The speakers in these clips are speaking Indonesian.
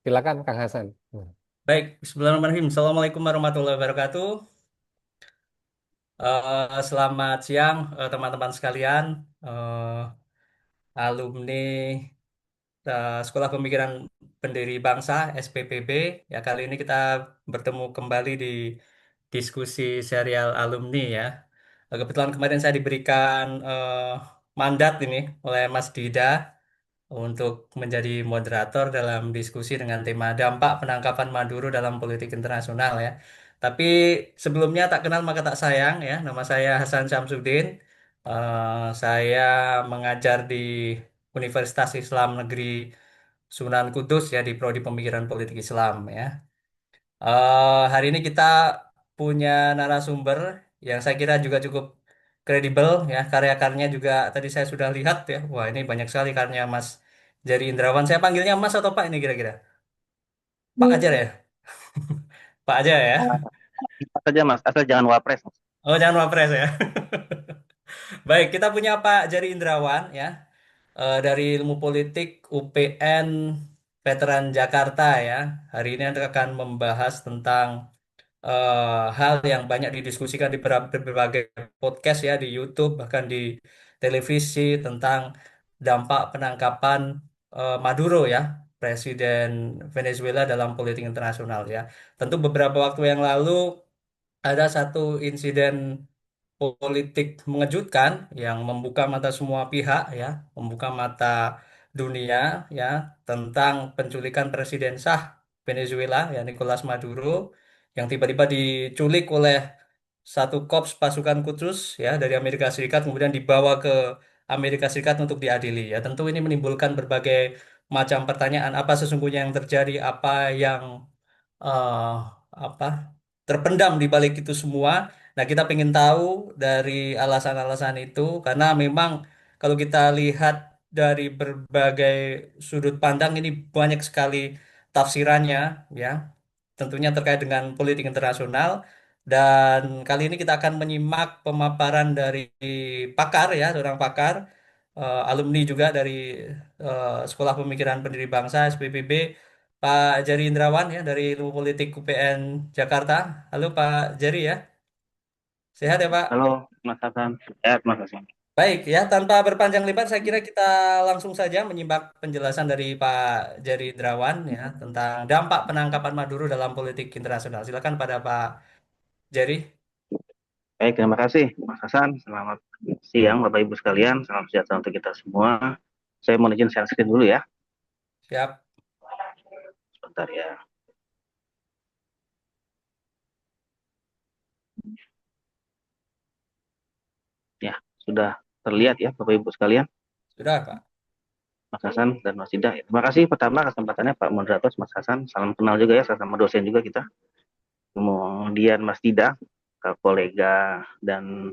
Silakan Kang Hasan. Baik, bismillahirrahmanirrahim. Assalamualaikum warahmatullahi wabarakatuh. Selamat siang, teman-teman sekalian, eh, alumni Sekolah Pemikiran Pendiri Bangsa (SPPB). Ya, kali ini kita bertemu kembali di diskusi serial alumni ya. Kebetulan kemarin saya diberikan mandat ini oleh Mas Dida untuk menjadi moderator dalam diskusi dengan tema dampak penangkapan Maduro dalam politik internasional ya. Tapi sebelumnya tak kenal maka tak sayang ya. Nama saya Hasan Syamsuddin. Saya mengajar di Universitas Islam Negeri Sunan Kudus ya di Prodi Pemikiran Politik Islam ya. Hari ini kita punya narasumber yang saya kira juga cukup kredibel ya. Karya-karyanya juga tadi saya sudah lihat ya. Wah, ini banyak sekali karya Mas Jari Indrawan. Saya panggilnya Mas atau Pak ini kira-kira? Pak aja ya? Pak aja Ah, ya? Bisa saja Mas, asal jangan wapres. Mas. Oh, jangan Wapres ya. Baik, kita punya Pak Jari Indrawan ya. Dari Ilmu Politik UPN Veteran Jakarta ya. Hari ini akan membahas tentang hal yang banyak didiskusikan di berbagai podcast ya, di YouTube bahkan di televisi tentang dampak penangkapan Maduro ya, Presiden Venezuela dalam politik internasional ya. Tentu beberapa waktu yang lalu ada satu insiden politik mengejutkan yang membuka mata semua pihak ya, membuka mata dunia ya tentang penculikan Presiden sah Venezuela ya Nicolas Maduro yang tiba-tiba diculik oleh satu korps pasukan khusus ya dari Amerika Serikat kemudian dibawa ke Amerika Serikat untuk diadili ya. Tentu ini menimbulkan berbagai macam pertanyaan apa sesungguhnya yang terjadi, apa yang eh, apa terpendam di balik itu semua. Nah, kita ingin tahu dari alasan-alasan itu karena memang kalau kita lihat dari berbagai sudut pandang ini banyak sekali tafsirannya ya. Tentunya terkait dengan politik internasional dan kali ini kita akan menyimak pemaparan dari pakar ya, seorang pakar alumni juga dari Sekolah Pemikiran Pendiri Bangsa (SPPB), Pak Jari Indrawan ya dari Ilmu Politik UPN Jakarta. Halo Pak Jari ya, sehat ya Pak? Halo Mas Hasan, sehat Mas Hasan. Baik ya, tanpa berpanjang lebar saya kira kita langsung saja menyimak penjelasan dari Pak Jari Indrawan ya tentang dampak penangkapan Maduro dalam politik internasional. Silakan pada Pak Jari. Baik, terima kasih Mas Hasan. Selamat siang Bapak Ibu sekalian. Salam sejahtera untuk kita semua. Saya mau izin share screen dulu ya. Siap. Sebentar ya. Ya, sudah terlihat ya Bapak Ibu sekalian. Sudah Pak. Mas Hasan dan Mas Ida. Terima kasih pertama kesempatannya Pak Moderator Mas Hasan. Salam kenal juga ya sama dosen juga kita. Kemudian Mas Dida, kolega dan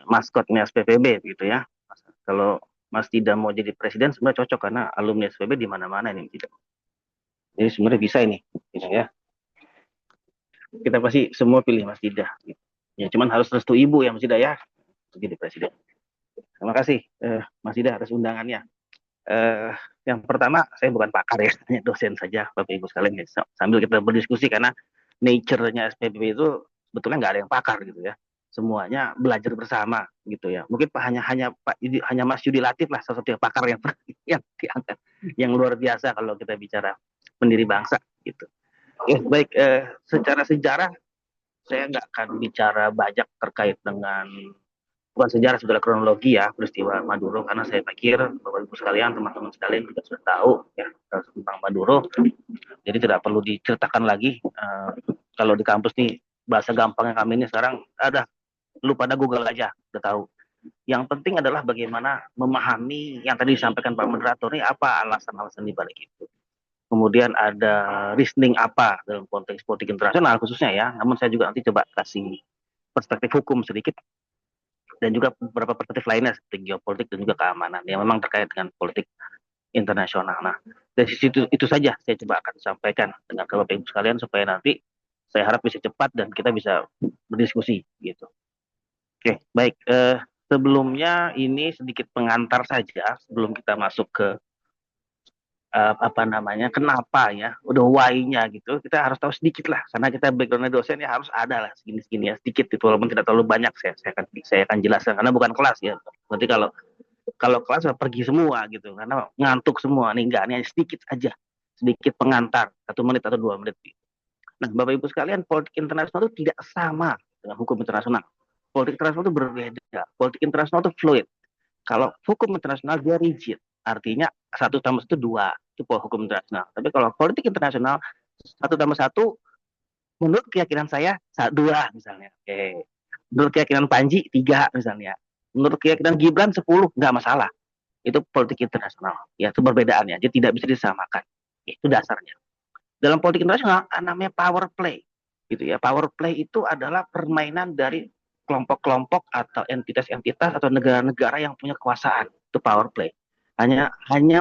maskotnya SPPB gitu ya. Kalau Mas Dida mau jadi presiden sebenarnya cocok karena alumni SPB di mana-mana ini tidak. Jadi sebenarnya bisa ini, gitu ya. Kita pasti semua pilih Mas Dida. Gitu. Ya, cuman harus restu ibu ya Mas Dida ya untuk jadi presiden. Terima kasih Mas Dida atas undangannya. Eh, yang pertama saya bukan pakar ya, hanya dosen saja Bapak Ibu sekalian ya. Sambil kita berdiskusi karena nature-nya SPPB itu sebetulnya nggak ada yang pakar gitu ya. Semuanya belajar bersama gitu ya. Mungkin Pak hanya Mas Yudi Latif lah salah satu yang pakar yang yang diangkat yang luar biasa kalau kita bicara pendiri bangsa gitu. Baik, secara sejarah saya nggak akan bicara banyak terkait dengan bukan sejarah sudah kronologi ya peristiwa Maduro karena saya pikir bapak ibu sekalian teman-teman sekalian juga sudah tahu ya tentang Maduro jadi tidak perlu diceritakan lagi kalau di kampus nih bahasa gampangnya kami ini sekarang ada lu pada Google aja udah tahu yang penting adalah bagaimana memahami yang tadi disampaikan Pak Moderator ini apa alasan-alasan di balik itu kemudian ada reasoning apa dalam konteks politik internasional khususnya ya namun saya juga nanti coba kasih perspektif hukum sedikit dan juga beberapa perspektif lainnya seperti geopolitik dan juga keamanan yang memang terkait dengan politik internasional. Nah, dari situ itu saja saya coba akan sampaikan dengan Bapak Ibu sekalian supaya nanti saya harap bisa cepat dan kita bisa berdiskusi gitu. Oke, baik. Sebelumnya ini sedikit pengantar saja sebelum kita masuk ke apa namanya, kenapa ya, udah why-nya gitu, kita harus tahu sedikit lah, karena kita background dosen ya harus ada lah segini-segini ya, sedikit itu, walaupun tidak terlalu banyak, saya akan jelaskan, karena bukan kelas ya, nanti kalau kalau kelas pergi semua gitu, karena ngantuk semua, nih enggak, nih sedikit aja, sedikit pengantar, 1 menit atau 2 menit. Nah, Bapak Ibu sekalian, politik internasional itu tidak sama dengan hukum internasional. Politik internasional itu berbeda. Politik internasional itu fluid. Kalau hukum internasional dia rigid, artinya satu tambah satu dua, itu hukum internasional. Tapi kalau politik internasional satu tambah satu, menurut keyakinan saya dua misalnya. Oke. Menurut keyakinan Panji tiga misalnya. Menurut keyakinan Gibran 10 nggak masalah. Itu politik internasional. Ya itu perbedaannya. Dia tidak bisa disamakan. Itu dasarnya. Dalam politik internasional namanya power play. Gitu ya. Power play itu adalah permainan dari kelompok-kelompok atau entitas-entitas atau negara-negara yang punya kekuasaan. Itu power play. Hanya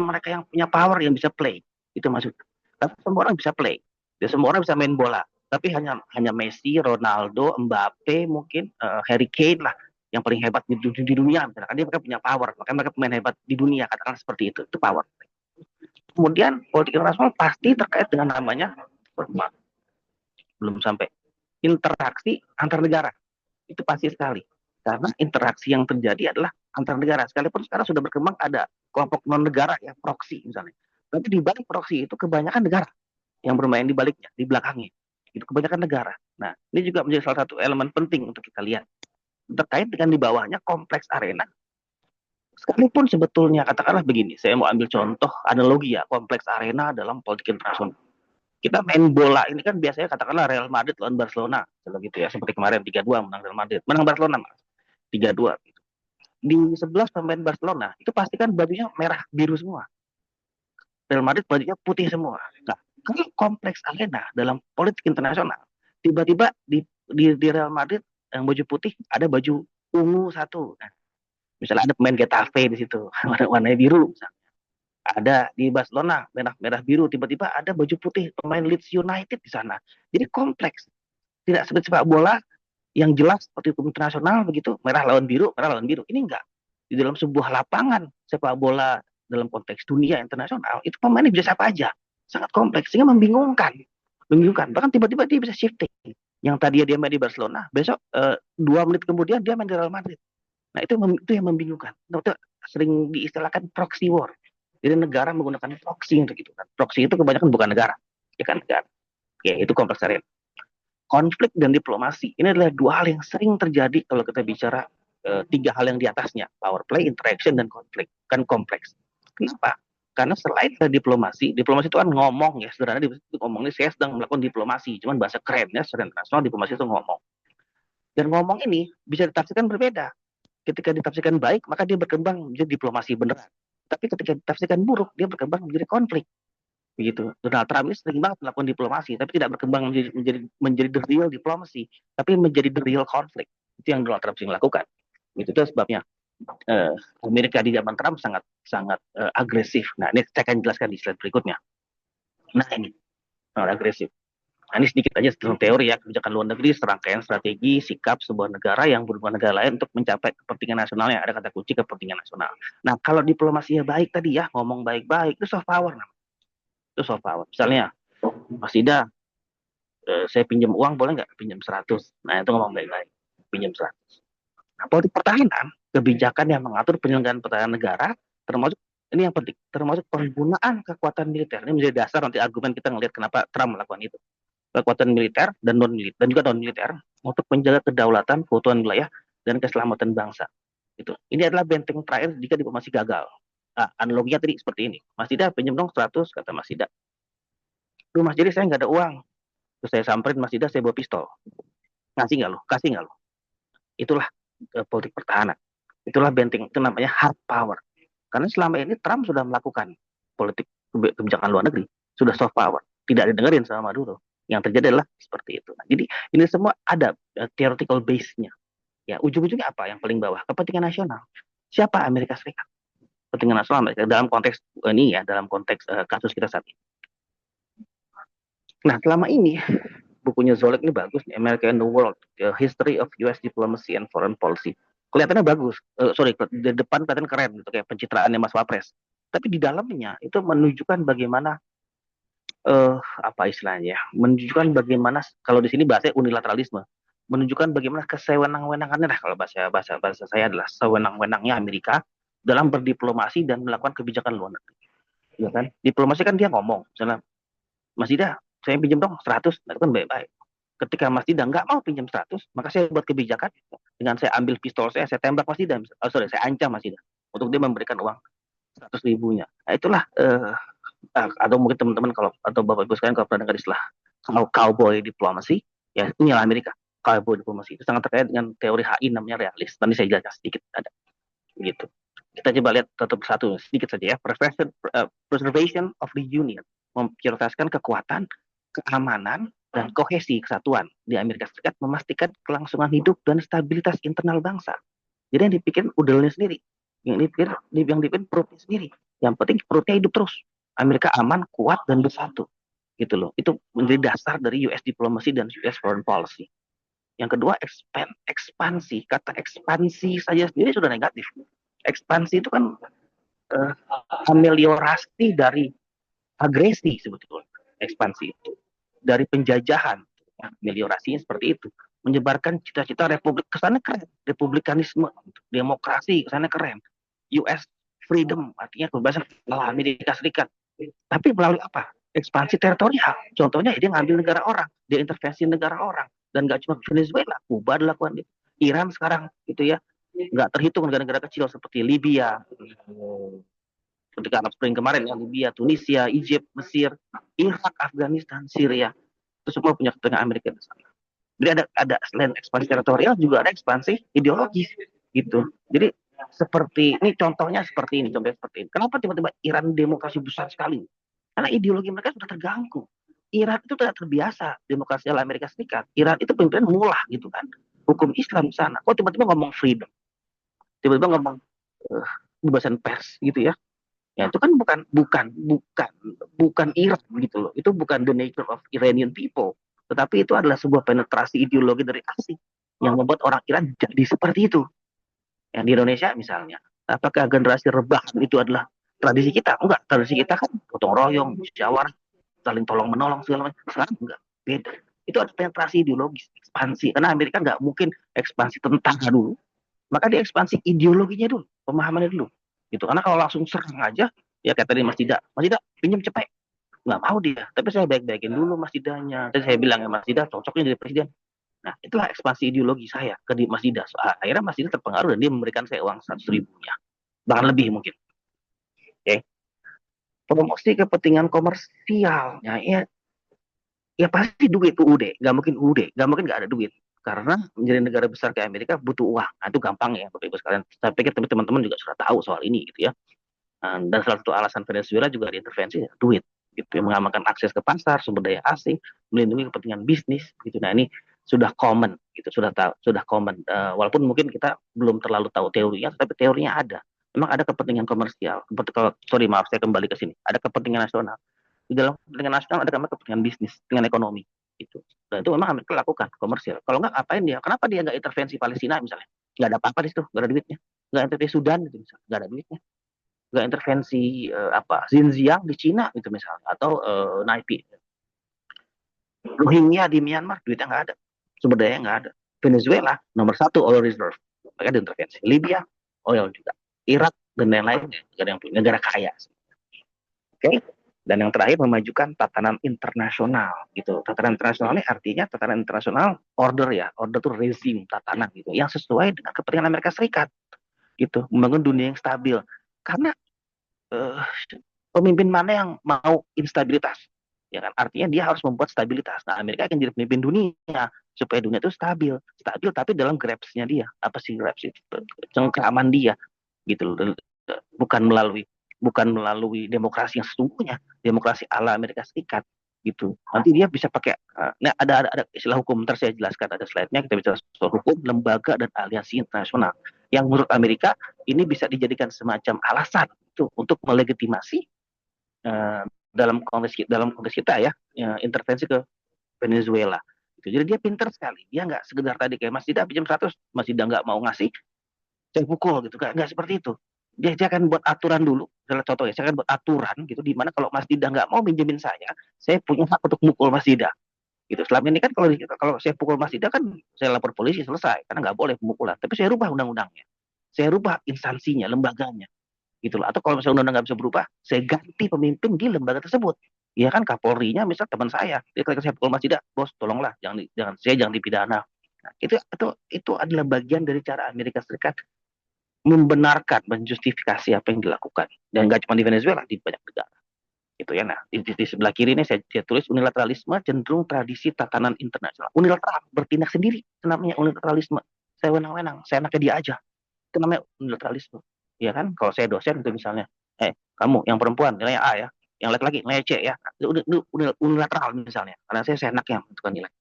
mereka yang punya power yang bisa play. Itu maksudnya. Tapi semua orang bisa play. Ya, semua orang bisa main bola. Tapi hanya Messi, Ronaldo, Mbappe, mungkin Harry Kane lah yang paling hebat di dunia. Misalkan dia mereka punya power, makanya mereka pemain hebat di dunia, katakan seperti itu power. Kemudian politik internasional pasti terkait dengan namanya belum sampai interaksi antar negara, itu pasti sekali, karena interaksi yang terjadi adalah antar negara, sekalipun sekarang sudah berkembang ada kelompok non negara ya, proksi misalnya, tapi di balik proksi itu kebanyakan negara yang bermain di baliknya, di belakangnya, itu kebanyakan negara. Nah, ini juga menjadi salah satu elemen penting untuk kita lihat terkait dengan di bawahnya kompleks arena. Sekalipun sebetulnya katakanlah begini, saya mau ambil contoh analogi ya, kompleks arena dalam politik internasional. Kita main bola ini kan biasanya katakanlah Real Madrid lawan Barcelona, kalau gitu ya, seperti kemarin 3-2 menang Real Madrid, menang Barcelona 3-2. Di 11 pemain Barcelona itu pasti kan bajunya merah biru semua. Real Madrid bajunya putih semua. Nah, kalau kompleks arena dalam politik internasional, tiba-tiba di Real Madrid yang baju putih ada baju ungu satu. Nah, misalnya ada pemain Getafe di situ, warnanya biru. Misalnya. Ada di Barcelona merah biru, tiba-tiba ada baju putih pemain Leeds United di sana. Jadi kompleks, tidak seperti sepak bola yang jelas seperti hukum internasional begitu, merah lawan biru, ini enggak. Di dalam sebuah lapangan sepak bola dalam konteks dunia internasional itu pemainnya bisa siapa aja, sangat kompleks sehingga membingungkan, bahkan tiba-tiba dia bisa shifting, yang tadi dia main di Barcelona besok 2 menit kemudian dia main di Real Madrid. Nah itu yang membingungkan, itu sering diistilahkan proxy war. Jadi negara menggunakan proxy untuk itu kan. Proxy itu kebanyakan bukan negara, ya kan negara. Oke, itu kompleks area. Konflik dan diplomasi ini adalah dua hal yang sering terjadi kalau kita bicara tiga hal yang di atasnya, power play, interaction, dan konflik. Kan kompleks. Kenapa? Karena selain diplomasi itu kan ngomong ya, sederhana ngomong ini saya sedang melakukan diplomasi, cuman bahasa kerennya secara internasional diplomasi itu ngomong. Dan ngomong ini bisa ditafsirkan berbeda. Ketika ditafsirkan baik, maka dia berkembang menjadi diplomasi beneran. Tapi ketika ditafsirkan buruk, dia berkembang menjadi konflik. Begitu. Donald Trump ini sering banget melakukan diplomasi, tapi tidak berkembang menjadi the real diplomasi, tapi menjadi the real conflict. Itu yang Donald Trump sering lakukan. Itu sebabnya Amerika di zaman Trump sangat agresif. Nah, ini saya akan jelaskan di slide berikutnya. Nah, ini sangat agresif. Nah, ini sedikit aja tentang teori ya, kebijakan luar negeri, serangkaian strategi, sikap sebuah negara yang berhubungan negara lain untuk mencapai kepentingan nasionalnya. Ada kata kunci kepentingan nasional. Nah, kalau diplomasinya baik tadi ya, ngomong baik-baik, itu soft power. Itu soft power. Misalnya, Mas Ida, saya pinjam uang boleh nggak? Pinjam 100. Nah, itu ngomong baik-baik. Pinjam 100. Nah, politik pertahanan, kebijakan yang mengatur penyelenggaraan pertahanan negara, termasuk ini yang penting, termasuk penggunaan kekuatan militer. Ini menjadi dasar nanti argumen kita ngelihat kenapa Trump melakukan itu. Kekuatan militer dan juga non militer untuk menjaga kedaulatan, keutuhan wilayah dan keselamatan bangsa. Itu. Ini adalah benteng terakhir jika diplomasi gagal. Nah, analoginya tadi seperti ini. Mas Ida pinjam dong 100, kata Mas Ida. Duh Mas, jadi saya nggak ada uang. Terus saya samperin Mas Ida, saya bawa pistol. Ngasih nggak lo? Kasih nggak lo? Itulah politik pertahanan. Itulah benteng, itu namanya hard power. Karena selama ini Trump sudah melakukan politik kebijakan luar negeri, sudah soft power. Tidak didengerin sama Maduro. Yang terjadi adalah seperti itu. Nah, jadi ini semua ada theoretical base-nya. Ya, ujung-ujungnya apa? Yang paling bawah, kepentingan nasional. Siapa Amerika Serikat? Kepentingan nasional Amerika dalam konteks ini ya, dalam konteks kasus kita saat ini. Nah, selama ini bukunya Zolek ini bagus, America and the World, The History of US Diplomacy and Foreign Policy. Kelihatannya bagus. Sorry, di depan kelihatan keren gitu, kayak pencitraannya Mas Wapres. tapi di dalamnya itu menunjukkan bagaimana apa istilahnya ya, menunjukkan bagaimana kalau di sini bahasa unilateralisme, menunjukkan bagaimana kesewenang-wenangannya lah kalau bahasa saya adalah sewenang-wenangnya Amerika dalam berdiplomasi dan melakukan kebijakan luar negeri. Ya kan? Diplomasi kan dia ngomong, misalnya Mas Ida, saya pinjam dong 100, nah, itu kan baik-baik. Ketika Mas Ida nggak mau pinjam 100, maka saya buat kebijakan dengan saya ambil pistol saya tembak Mas Ida, saya ancam Mas Ida untuk dia memberikan uang 100 ribunya. Nah, itulah atau mungkin teman-teman kalau atau bapak ibu sekalian kalau pernah dengar istilah cowboy diplomasi, ya inilah Amerika. Cowboy diplomasi itu sangat terkait dengan teori HI namanya realis. Nanti saya jelaskan sedikit ada gitu. Kita coba lihat satu persatu sedikit saja ya. Preservation of the Union memprioritaskan kekuatan, keamanan, dan kohesi kesatuan di Amerika Serikat, memastikan kelangsungan hidup dan stabilitas internal bangsa. Jadi yang dipikirin udahnya sendiri, yang dipikirin perutnya sendiri. Yang penting perutnya hidup terus. Amerika aman, kuat, dan bersatu. Gitu loh. Itu menjadi dasar dari US diplomacy dan US foreign policy. Yang kedua, ekspansi. Kata ekspansi saja sendiri sudah negatif. Ekspansi itu kan uh, ameliorasi dari agresi sebetulnya. Ekspansi itu. Dari penjajahan. Ameliorasinya seperti itu. Menyebarkan cita-cita republik, kesannya keren. Republikanisme, demokrasi, kesannya keren. US freedom, artinya kebebasan Amerika Serikat. Tapi melalui apa? Ekspansi teritorial. Contohnya dia ngambil negara orang, dia intervensi negara orang. Dan nggak cuma Venezuela, Kuba dilakukan. Iran sekarang gitu ya, nggak terhitung negara-negara kecil seperti Libya, ketika Arab Spring kemarin ya, Libya, Tunisia, Egypt, Mesir, Irak, Afghanistan, Syria, itu semua punya kepentingan Amerika di sana. Jadi ada selain ekspansi teritorial juga ada ekspansi ideologis gitu. Jadi seperti ini contohnya seperti ini, contohnya seperti ini. Kenapa tiba-tiba Iran demokrasi besar sekali? Karena ideologi mereka sudah terganggu. Iran itu tidak terbiasa demokrasi ala Amerika Serikat. Iran itu pimpinan mullah gitu kan. Hukum Islam di sana. Kok tiba-tiba ngomong freedom? Tiba-tiba ngomong kebebasan pers gitu ya. Ya itu kan bukan Iran gitu loh. Itu bukan the nature of Iranian people. Tetapi itu adalah sebuah penetrasi ideologi dari asing yang membuat orang Iran jadi seperti itu. Yang di Indonesia misalnya, apakah generasi rebahan itu adalah tradisi kita? Enggak, tradisi kita kan gotong royong, musyawarah, saling tolong menolong segala macam. Sekarang enggak, beda. Itu ada penetrasi ideologis, ekspansi. Karena Amerika nggak mungkin ekspansi tentara dulu, maka dia ekspansi ideologinya dulu, pemahamannya dulu. Gitu. Karena kalau langsung serang aja, ya kayak tadi Mas Dida pinjam cepet, nggak mau dia. Tapi saya baik-baikin dulu Mas Didanya. Terus saya bilang ya Mas Dida cocoknya jadi presiden. Nah, itulah ekspansi ideologi saya ke Mas Dida. Akhirnya Mas Dida terpengaruh dan dia memberikan saya uang 100 ribunya. Bahkan lebih mungkin. Oke. Okay. Promosi kepentingan komersial. Ya pasti duit UUD. Nggak mungkin UUD. Nggak mungkin nggak ada duit. Karena menjadi negara besar kayak Amerika butuh uang. Nah, itu gampang ya Bapak Ibu sekalian. Saya pikir teman-teman juga sudah tahu soal ini gitu ya. Dan salah satu alasan Venezuela juga diintervensi ya, duit. Gitu, mengamankan akses ke pasar, sumber daya asing, melindungi kepentingan bisnis. Gitu. Nah ini sudah common, gitu, sudah common. Walaupun mungkin kita belum terlalu tahu teorinya, tapi teorinya ada. Memang ada kepentingan komersial. Sorry maaf saya kembali ke sini. Ada kepentingan nasional. Di dalam kepentingan nasional ada kepentingan bisnis, kepentingan ekonomi. Gitu. Dan itu memang Amerika lakukan komersial. Kalau nggak ngapain dia? Kenapa dia nggak intervensi Palestina misalnya? Nggak ada apa-apa di situ, nggak ada duitnya. Nggak intervensi Sudan gitu misalnya, nggak ada duitnya. Nggak intervensi Xinjiang di Cina gitu misalnya, atau Naipi Rohingya di Myanmar, duitnya nggak ada, sumber daya nggak ada. Venezuela nomor satu oil reserve, mereka diintervensi. Libya oil juga, Irak dan lain-lain negara yang punya negara kaya. Oke. Dan yang terakhir memajukan tatanan internasional gitu. Tatanan internasional ini artinya tatanan internasional order ya, order itu rezim tatanan gitu yang sesuai dengan kepentingan Amerika Serikat gitu, membangun dunia yang stabil. Karena uh, pemimpin mana yang mau instabilitas, ya kan, artinya dia harus membuat stabilitas. Nah Amerika akan jadi pemimpin dunia supaya dunia itu stabil tapi dalam grabs-nya dia. Apa sih grabs itu? Cengkraman dia gitu loh. Bukan melalui demokrasi yang sesungguhnya, demokrasi ala Amerika Serikat gitu. Nanti dia bisa pakai nah ada istilah hukum, ntar saya jelaskan, ada slide-nya, kita bicara soal hukum, lembaga dan aliansi internasional yang menurut Amerika ini bisa dijadikan semacam alasan itu untuk melegitimasi dalam konteks kita ya, intervensi ke Venezuela. Gitu. Jadi dia pinter sekali. Dia nggak sekedar tadi kayak Mas Dida pinjam 100, Mas Dida nggak mau ngasih, saya pukul gitu. Nggak seperti itu. Dia akan buat aturan dulu. Misalnya contoh ya, saya akan buat aturan gitu, di mana kalau Mas Dida nggak mau minjemin saya punya hak untuk mukul Mas Dida. Gitu. Selama ini kan kalau saya pukul Mas Dida kan saya lapor polisi selesai, karena nggak boleh pemukulan. Tapi saya rubah undang-undangnya, saya rubah instansinya, lembaganya, gitu loh. Atau kalau misalnya undang-undang nggak bisa berubah, saya ganti pemimpin di lembaga tersebut. Ya kan Kapolri-nya misal teman saya, dia ketika saya pukul Mas Dida, bos tolonglah jangan dipidana. Nah, itu adalah bagian dari cara Amerika Serikat membenarkan, menjustifikasi apa yang dilakukan. Dan nggak cuma di Venezuela, di banyak negara. Gitu ya. Nah, di sebelah kiri ini saya tulis unilateralisme cenderung tradisi tatanan internasional. Unilateral, bertindak sendiri, itu namanya unilateralisme. Saya wenang-wenang, saya enaknya dia aja. Itu namanya unilateralisme. Ya kan? Kalau saya dosen itu misalnya, kamu yang perempuan nilainya A ya, yang laki-laki nilainya C ya. Itu unilateral misalnya, karena saya enaknya menentukan nilai.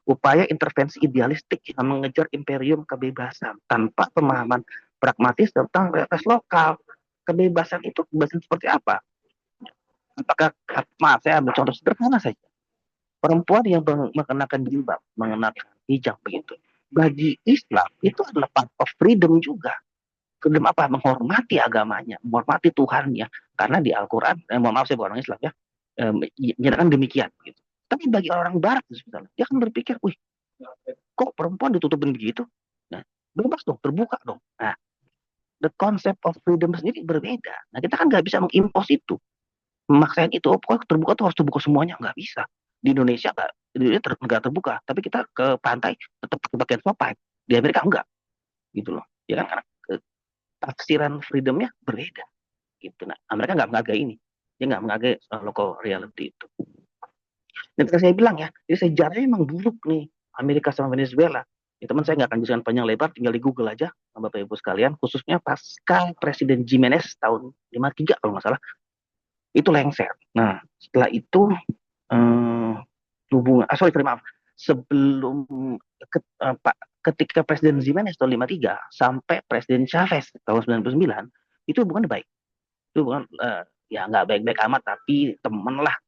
Upaya intervensi idealistik yang mengejar imperium kebebasan tanpa pemahaman pragmatis tentang realitas lokal. Kebebasan seperti apa? Apakah, maaf saya ambil contoh sederhana saja. Perempuan yang mengenakan jilbab, mengenakan hijab begitu. Bagi Islam itu adalah part of freedom juga. Freedom apa? Menghormati agamanya, menghormati Tuhannya. Karena di Al-Quran, mohon maaf saya bukan orang Islam ya, menyatakan demikian. Gitu. Tapi bagi orang Barat misalnya, dia akan berpikir, wih, kok perempuan ditutupin begitu? Nah, bebas dong, terbuka dong. Nah, the concept of freedom sendiri berbeda. Nah, kita kan nggak bisa mengimpos itu, memaksain itu. Oh, pokoknya terbuka tuh harus terbuka semuanya, nggak bisa. Di Indonesia nggak, di Indonesia negara terbuka, tapi kita ke pantai tetap pakai pakaian sopan. Di Amerika enggak, gitu loh. Ya kan, karena tafsiran freedomnya berbeda. Gitu. Nah, Amerika nggak menghargai ini, dia nggak menghargai local reality itu. Dan saya bilang ya, jadi sejarahnya memang buruk nih Amerika sama Venezuela. Ya, teman saya nggak akan jelaskan panjang lebar, tinggal di Google aja, Bapak Ibu sekalian, khususnya pasca Presiden Jimenez tahun 53 kalau nggak salah, itu lengser. Nah, setelah itu hubungan, maaf, sebelum ke, Pak, ketika Presiden Jimenez tahun 53 sampai Presiden Chavez tahun 99, itu hubungannya baik. Itu hubungan ya nggak baik-baik amat, tapi temen lah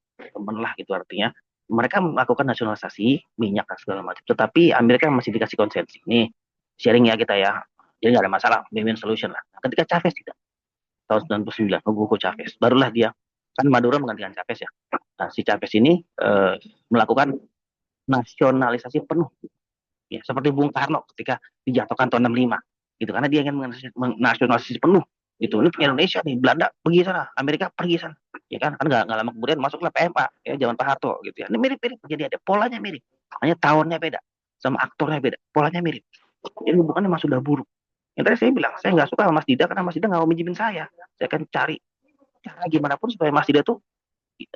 gitu artinya. Mereka melakukan nasionalisasi minyak dan segala macam. Tetapi Amerika masih dikasih konsensi. Nih, sharing ya kita ya. Jadi nggak ada masalah, win-win solution lah. Nah, ketika Chavez tidak, tahun 99, Hugo Chavez, barulah dia, kan Maduro menggantikan Chavez ya. Nah, si Chavez ini melakukan nasionalisasi penuh, ya seperti Bung Karno ketika dijatuhkan tahun 65 gitu, karena dia ingin menasionalisasi penuh gitu. Ini punya Indonesia nih, Belanda pergi sana, Amerika pergi sana, ya kan nggak lama kemudian masuklah PMA ya, zaman Pak Harto gitu ya. Ini mirip-mirip, jadi ada polanya mirip, hanya tahunnya beda, sama aktornya beda, polanya mirip. Jadi hubungannya memang sudah buruk. Yang tadi saya bilang, saya nggak suka sama Mas Dida karena Mas Dida nggak mau minjemin saya akan cari cara gimana pun supaya Mas Dida tuh,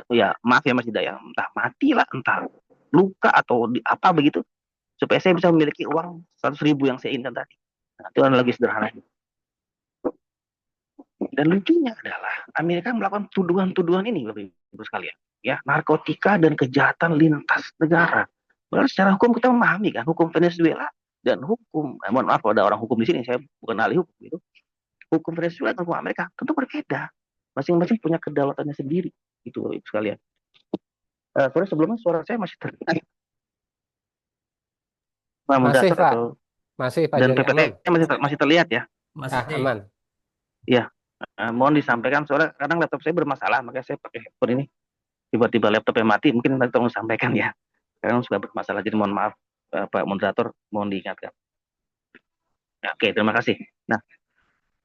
ya maaf ya Mas Dida ya, entah mati lah, entah luka atau apa begitu, supaya saya bisa memiliki uang 100.000 yang saya inginkan tadi. Nah, itu lagi sederhana. Dan lucunya adalah Amerika melakukan tuduhan-tuduhan ini, Bapak Ibu sekalian, ya, narkotika dan kejahatan lintas negara. Padahal secara hukum kita memahami kan, hukum Venezuela dan hukum, mohon maaf kalau ada orang hukum di sini, saya bukan ahli hukum gitu. Hukum Venezuela dan hukum Amerika tentu berbeda. Masing-masing punya kedaulatannya sendiri, gitu Bapak Ibu sekalian. Sorry, sebelumnya suara saya masih terdengar, Masih, moderator Pak. atau Masih, Pak dan Joni. Aman. PPT masih terlihat ya? Masih. Aman. Ya, mohon disampaikan, soalnya kadang laptop saya bermasalah, makanya saya pakai handphone ini. Tiba-tiba laptopnya mati, mungkin nanti tolong sampaikan ya. Kadang suka bermasalah, jadi mohon maaf, Pak Moderator, mohon diingatkan. Ya, oke, terima kasih. Nah,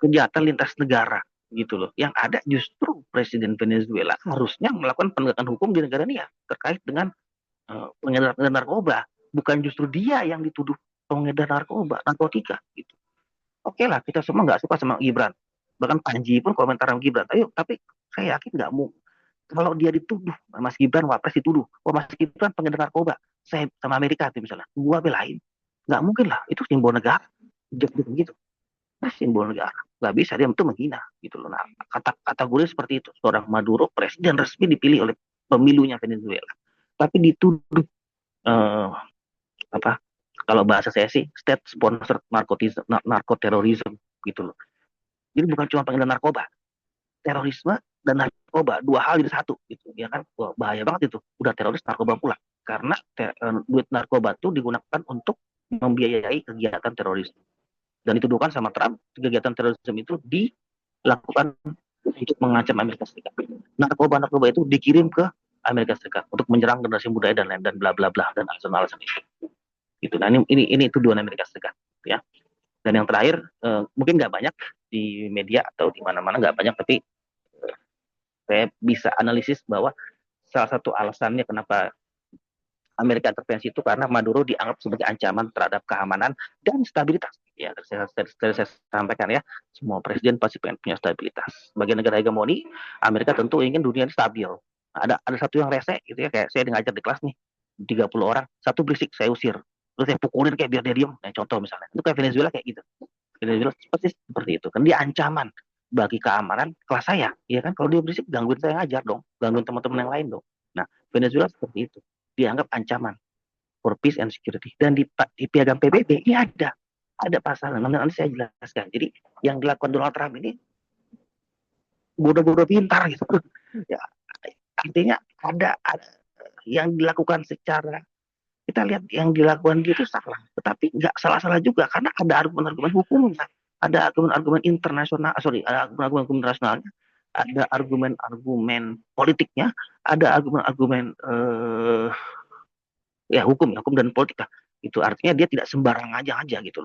kejahatan lintas negara, gitu loh. Yang ada justru Presiden Venezuela harusnya melakukan penegakan hukum di negara ini ya, terkait dengan pengedar narkoba. Bukan justru dia yang dituduh pengedar narkotika, gitu. Oke lah, kita semua nggak suka sama Gibran. Bahkan Panji pun komentar sama Gibran. Tapi saya yakin nggak mau. Kalau dia dituduh, Mas Gibran Wapres dituduh, Mas Gibran pengedar narkoba, saya sama Amerika tuh misalnya, gua belain. Nggak mungkin lah, itu simbol negara. Gitu. Nah, simbol negara. Nggak bisa, dia itu menghina. Gitu loh. Nah, kategori seperti itu. Seorang Maduro, presiden resmi dipilih oleh pemilunya Venezuela. Tapi dituduh, eh, apa, kalau bahasa saya sih, state sponsored narkoterorisme gitu loh. Jadi bukan cuma pengedar narkoba, terorisme dan narkoba, dua hal jadi satu gitu ya kan. Wah, bahaya banget itu, udah teroris narkoba pula, karena duit narkoba itu digunakan untuk membiayai kegiatan terorisme, dan dituduhkan sama Trump kegiatan terorisme itu lakukan untuk mengancam Amerika Serikat. Narkoba itu dikirim ke Amerika Serikat untuk menyerang generasi muda dan lain dan bla bla bla dan alasan-alasan itu. Gitu. Nah ini tuduhan Amerika Serikat, ya. Dan yang terakhir, mungkin nggak banyak di media atau di mana-mana nggak banyak, tapi saya bisa analisis bahwa salah satu alasannya kenapa Amerika intervensi itu karena Maduro dianggap sebagai ancaman terhadap keamanan dan stabilitas. Ya, saya sampaikan ya, semua presiden pasti pengen punya stabilitas. Sebagai negara hegemoni, Amerika tentu ingin dunia ini stabil. Ada satu yang rese gitu ya, kayak saya ngajar di kelas nih, 30 orang, satu berisik saya usir. Terus saya pukulin kayak biar dia diem. Nah, contoh misalnya, itu kayak Venezuela kayak gitu. Venezuela seperti itu. Kan dia ancaman bagi keamanan kelas saya. Ya kan, kalau dia berisik gangguin saya ngajar dong, gangguin teman-teman yang lain dong. Nah, Venezuela seperti itu, dianggap ancaman for peace and security. Dan di piagam PBB ini ada pasal, nanti saya jelaskan. Jadi yang dilakukan Donald Trump ini bodoh-bodoh pintar gitu. Ya, artinya ada yang dilakukan secara, kita lihat yang dilakukan dia itu salah, tetapi nggak salah-salah juga karena ada argumen-argumen hukumnya, ada argumen-argumen internasional, ada argumen-argumen internasionalnya, ada argumen-argumen politiknya, ada argumen-argumen ya hukum dan politik lah. Itu artinya dia tidak sembarang aja gitu.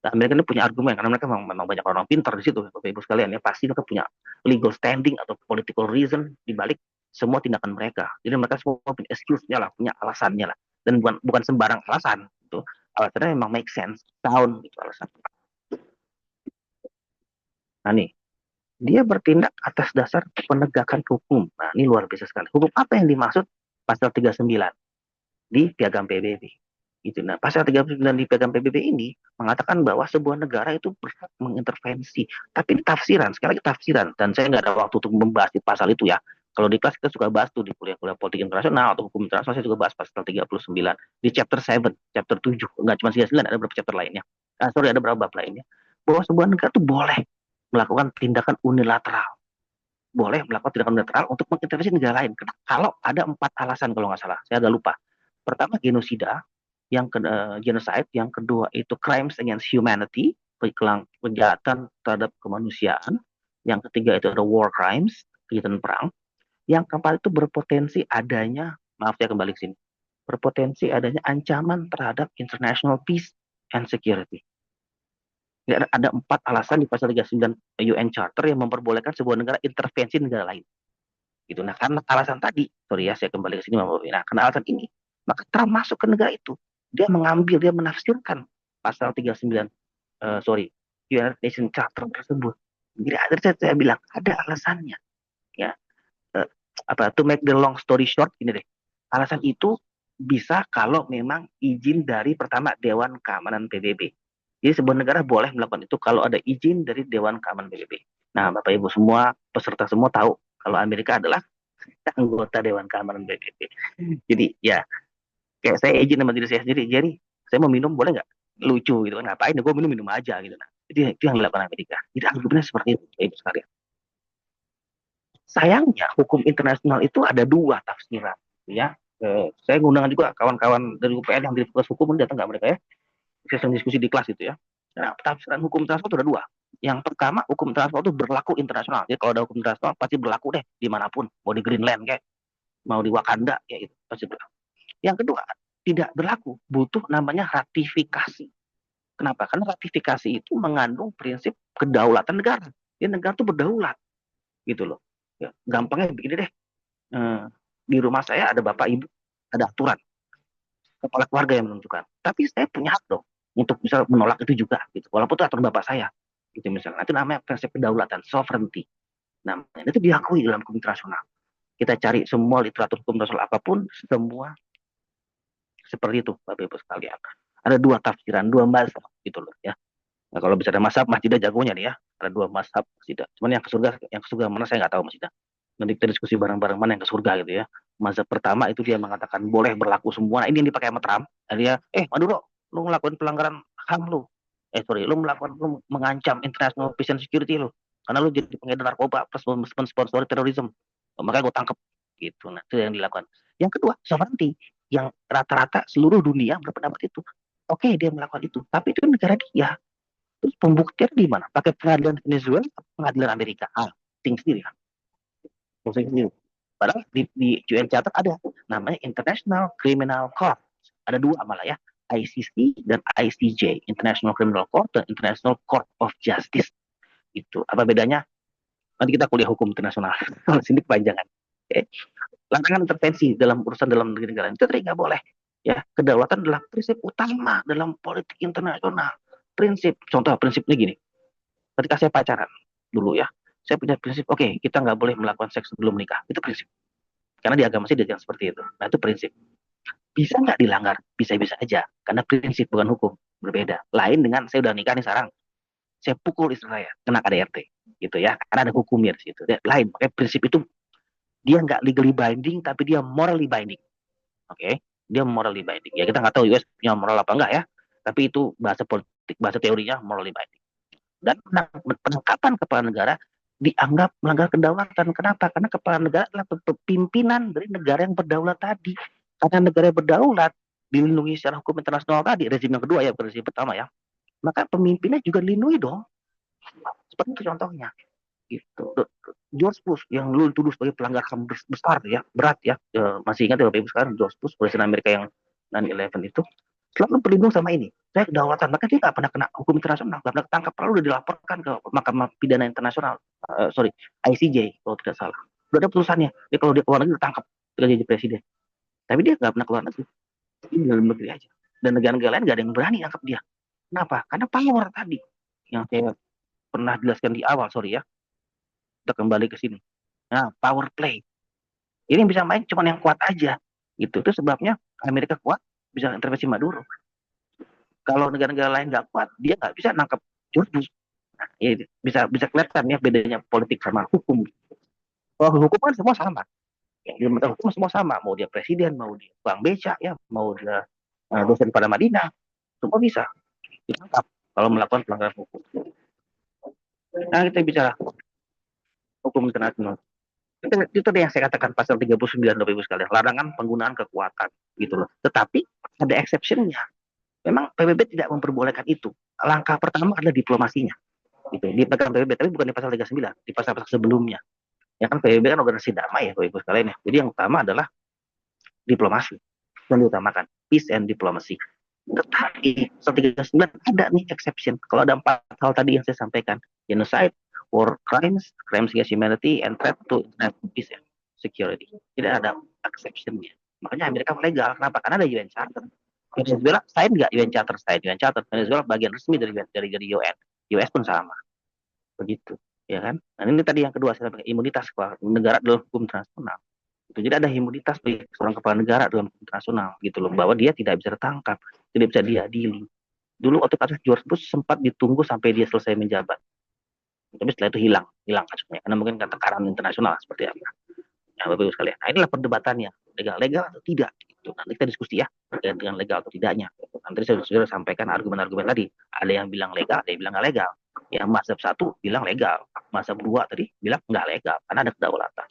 Nah, mereka ini punya argumen karena mereka memang banyak orang pintar di situ, Bapak Ibu sekalian ya. Pasti mereka punya legal standing atau political reason di balik semua tindakan mereka. Jadi mereka semua punya excuse-nya lah, punya alasannya lah. Dan bukan sembarang alasan. Itu alasannya memang make sense, sound itu alasan. Nah nih, dia bertindak atas dasar penegakan hukum. Nah, ini luar biasa sekali. Hukum apa yang dimaksud pasal 39 di Piagam PBB? Gitu. Nah, pasal 39 di Piagam PBB ini mengatakan bahwa sebuah negara itu berhak mengintervensi. Tapi tafsiran, sekali lagi tafsiran. Dan saya nggak ada waktu untuk membahas di pasal itu ya. Kalau di kelas kita suka bahas tuh di kuliah-kuliah politik internasional atau hukum internasional, saya juga bahas pasal 39 di chapter 7, chapter 7. Nggak cuma 39, ada beberapa chapter lainnya. Ada beberapa bab lainnya. Bahwa sebuah negara itu boleh melakukan tindakan unilateral. Boleh melakukan tindakan unilateral untuk mengintervensi negara lain. Kalau ada 4 alasan kalau nggak salah. Saya agak lupa. Pertama, genosida, yang genocide, yang kedua itu crimes against humanity, kejahatan terhadap kemanusiaan, yang ketiga itu ada war crimes, kejahatan perang, yang keempat itu berpotensi adanya, maaf ya kembali ke sini, berpotensi adanya ancaman terhadap international peace and security. Jadi ada 4 alasan di pasal 39 UN Charter yang memperbolehkan sebuah negara intervensi negara lain. Gitu. Nah, karena alasan tadi, sorry ya, saya kembali ke sini, nah, karena alasan ini, maka Trump masuk ke negara itu. Dia menafsirkan pasal 39, United Nations Charter tersebut. Jadi ada, saya bilang, ada alasannya. Ya, to make the long story short, ini deh. Alasan itu bisa kalau memang izin dari pertama Dewan Keamanan PBB. Jadi sebuah negara boleh melakukan itu kalau ada izin dari Dewan Keamanan PBB. Nah, Bapak Ibu semua, peserta semua tahu kalau Amerika adalah anggota Dewan Keamanan PBB. Jadi ya, kayak saya izin sama diri saya sendiri, jadi saya mau minum boleh nggak? Lucu gitu kan, ngapain? Gue minum aja gitu. Nah, itu yang dilakukan Amerika. Jadi argumennya seperti itu sekalian. Sayangnya hukum internasional itu ada 2 tafsiran, ya. Saya ngundang juga kawan-kawan dari UPN yang di fakultas hukum datang nggak mereka ya, sesi diskusi di kelas gitu ya. Nah, tafsiran hukum internasional itu ada 2. Yang pertama, hukum internasional itu berlaku internasional. Jadi kalau ada hukum internasional pasti berlaku deh dimanapun, mau di Greenland kayak, mau di Wakanda ya itu pasti berlaku. Yang kedua, tidak berlaku, butuh namanya ratifikasi. Kenapa? Karena ratifikasi itu mengandung prinsip kedaulatan negara. Jadi negara itu berdaulat gitu loh. Ya, gampangnya begini deh. Di rumah saya ada bapak ibu, ada aturan. Kepala keluarga yang menentukan. Tapi saya punya hak dong untuk bisa menolak itu juga gitu. Walaupun itu aturan bapak saya. Gitu misalnya. Itu namanya prinsip kedaulatan, sovereignty. Namanya itu diakui dalam hukum internasional. Kita cari semua literatur hukum internasional apapun, semua seperti itu, Bapak Ibu sekalian. Ada 2 tafsiran, 2 mazhab gitu loh ya. Nah, kalau bisa ada mazhab, Mas Dida jagonya nih ya. Ada 2 mazhab Mas Dida. Cuman yang ke surga mana saya nggak tahu Mas Dida. Nanti kita diskusi bareng-bareng mana yang ke surga gitu ya. Mazhab pertama itu dia mengatakan boleh berlaku semua. Nah, ini yang dipakai sama Trump. Nah, dia, Maduro, lu ngelakuin pelanggaran HAM lu. Lu mengancam international peace and security lu. Karena lu jadi pengedar narkoba plus sponsor terorisme. Makanya gue tangkep gitu. Nah, itu yang dilakukan. Yang kedua, sovereignty, yang rata-rata seluruh dunia berpendapat itu. Oke, dia melakukan itu, tapi itu negara dia. Terus pembuktian di mana? Pakai pengadilan Venezuela, pengadilan Amerika. Ting sendiri kan. Pusing sendiri. Padahal di UN Charter ada namanya International Criminal Court. Ada dua malah ya, ICC dan ICJ, International Criminal Court dan International Court of Justice. Itu apa bedanya? Nanti kita kuliah hukum internasional. Sini kepanjangan. Okay. Larangan intervensi dalam urusan dalam negeri negara itu nggak boleh. Ya, kedaulatan adalah prinsip utama dalam politik internasional. Prinsip, contoh prinsipnya gini. Ketika saya pacaran dulu ya, saya punya prinsip, oke, kita nggak boleh melakukan seks sebelum menikah. Itu prinsip. Karena di agama sih dia seperti itu. Nah, itu prinsip. Bisa nggak dilanggar? Bisa-bisa aja. Karena prinsip bukan hukum. Berbeda. Lain dengan saya udah nikah nih sekarang. Saya pukul istri saya, kena KDRT. Gitu ya. Karena ada hukumnya di situ. Lain. Makanya prinsip itu dia nggak legally binding, tapi dia morally binding. Oke? Dia morally binding. Ya kita nggak tahu US punya moral apa enggak ya. Tapi itu bahasa politik, bahasa teorinya morally binding. Dan penangkapan kepala negara dianggap melanggar kedaulatan. Kenapa? Karena kepala negara adalah pimpinan dari negara yang berdaulat tadi. Karena negara yang berdaulat dilindungi secara hukum internasional tadi, rezim yang kedua ya, rezim pertama ya. Maka pemimpinnya juga dilindungi dong. Seperti itu contohnya. Gitu. George Bush yang dulu dituduh sebagai pelanggar HAM besar ya, berat ya. Masih ingat ya Bapak Ibu sekarang George Bush, presiden Amerika yang 9/11 itu selalu berlindung sama ini. Saya kedaulatan, maka dia nggak pernah kena hukum internasional, nggak pernah ketangkap, lalu udah dilaporkan ke Mahkamah Pidana Internasional, sorry, ICJ kalau tidak salah. Udah ada putusannya, dia kalau dia keluar negeri ditangkap, dia jadi presiden. Tapi dia nggak pernah keluar negeri, dia di dalam negeri aja. Dan negara-negara lain nggak ada yang berani angkat dia. Kenapa? Karena power tadi yang saya pernah jelaskan di awal, sorry ya. Kita kembali ke sini. Nah, power play. Ini yang bisa main cuma yang kuat aja. Gitu. Itu sebabnya Amerika kuat bisa intervensi Maduro. Kalau negara-negara lain nggak kuat, dia nggak bisa nangkap George Bush. Nah, ya, bisa kelihatan ya bedanya politik sama hukum. Kalau hukum kan semua sama. Ya, di mata hukum semua sama. Mau dia presiden, mau dia bang beca, ya, mau dia dosen pada Madinah, semua bisa ditangkap kalau melakukan pelanggaran hukum. Nah, kita bicara hukum internasional. Itu yang saya katakan pasal 39 Bapak Ibu sekalian, larangan penggunaan kekuatan gitu loh. Tetapi ada exception-nya. Memang PBB tidak memperbolehkan itu. Langkah pertama adalah diplomasinya. Gitu. Di pegang PBB, tapi bukan di pasal 39, di pasal-pasal sebelumnya. Ya kan PBB kan organisasi damai ya Bapak Ibu sekalian ya. Jadi yang utama adalah diplomasi yang diutamakan, peace and diplomacy. Tetapi pasal 39 ada nih exception. Kalau ada 4 hal tadi yang saya sampaikan, genocide, war crimes, crimes against humanity, and threat to international peace and security. Tidak ada exception-nya. Makanya Amerika legal. Kenapa? Karena ada UN Charter. Venezuela sign nggak UN Charter? Sign UN Charter. Venezuela bagian resmi dari UN. US pun sama. Begitu. Ya kan? Nah ini tadi yang kedua, saya sampaikan imunitas negara dalam hukum internasional. Itu jadi ada imunitas bagi seorang kepala negara dalam hukum internasional gitu loh, bahwa dia tidak bisa ditangkap, tidak bisa diadili. Dulu waktu kasus George Bush sempat ditunggu sampai dia selesai menjabat, tapi setelah itu hilang kasusnya karena mungkin tekanan internasional seperti apa. Ya, Bapak Ibu sekalian. Nah, inilah perdebatannya, legal atau tidak. Gitu. Nanti kita diskusi ya terkait dengan legal atau tidaknya. Nanti saya sudah sampaikan argumen-argumen tadi. Ada yang bilang legal, ada yang bilang nggak legal. Ya, mazhab 1 bilang legal, mazhab 2 tadi bilang nggak legal karena ada kedaulatan.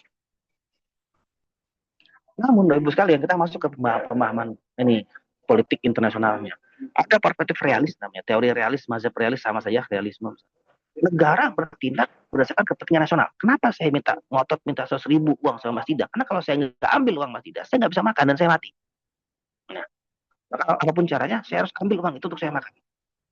Namun, Bapak Ibu sekalian, kita masuk ke pemahaman ini politik internasionalnya. Ada perspektif realis namanya, teori realis, mazhab realis sama saja realisme. Negara bertindak berdasarkan kepentingan nasional. Kenapa saya minta 100.000 uang sama Mas Dida? Karena kalau saya nggak ambil uang Mas Dida, saya nggak bisa makan dan saya mati. Nah, apapun caranya, saya harus ambil uang itu untuk saya makan.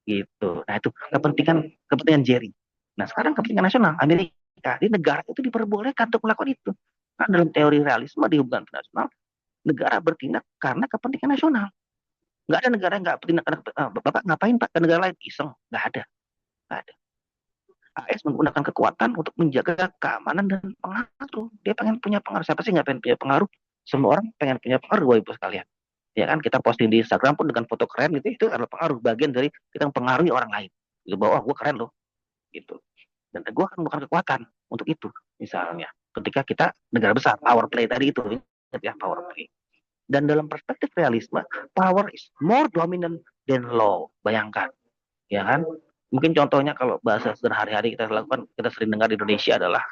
Gitu. Nah itu kepentingan Jerry. Nah sekarang kepentingan nasional Amerika di negara itu diperbolehkan untuk melakukan itu. Nah, dalam teori realisme di hubungan internasional, negara bertindak karena kepentingan nasional. Nggak ada negara yang nggak bertindak karena Bapak ngapain Pak ke negara lain? Iseng. Nggak ada. Nggak ada. AS menggunakan kekuatan untuk menjaga keamanan dan pengaruh. Dia pengen punya pengaruh. Siapa sih nggak pengen punya pengaruh? Semua orang pengen punya pengaruh, Ibu sekalian. Ya kan, kita posting di Instagram pun dengan foto keren gitu, itu adalah pengaruh, bagian dari kita mempengaruhi orang lain. Gitu, bahwa gue keren loh. Gitu. Dan gue akan menggunakan kekuatan untuk itu. Misalnya, ketika kita negara besar, power play tadi itu. Ya, power play. Dan dalam perspektif realisme, power is more dominant than law. Bayangkan. Ya kan? Mungkin contohnya kalau bahasa sehari-hari kita lakukan, kita sering dengar di Indonesia adalah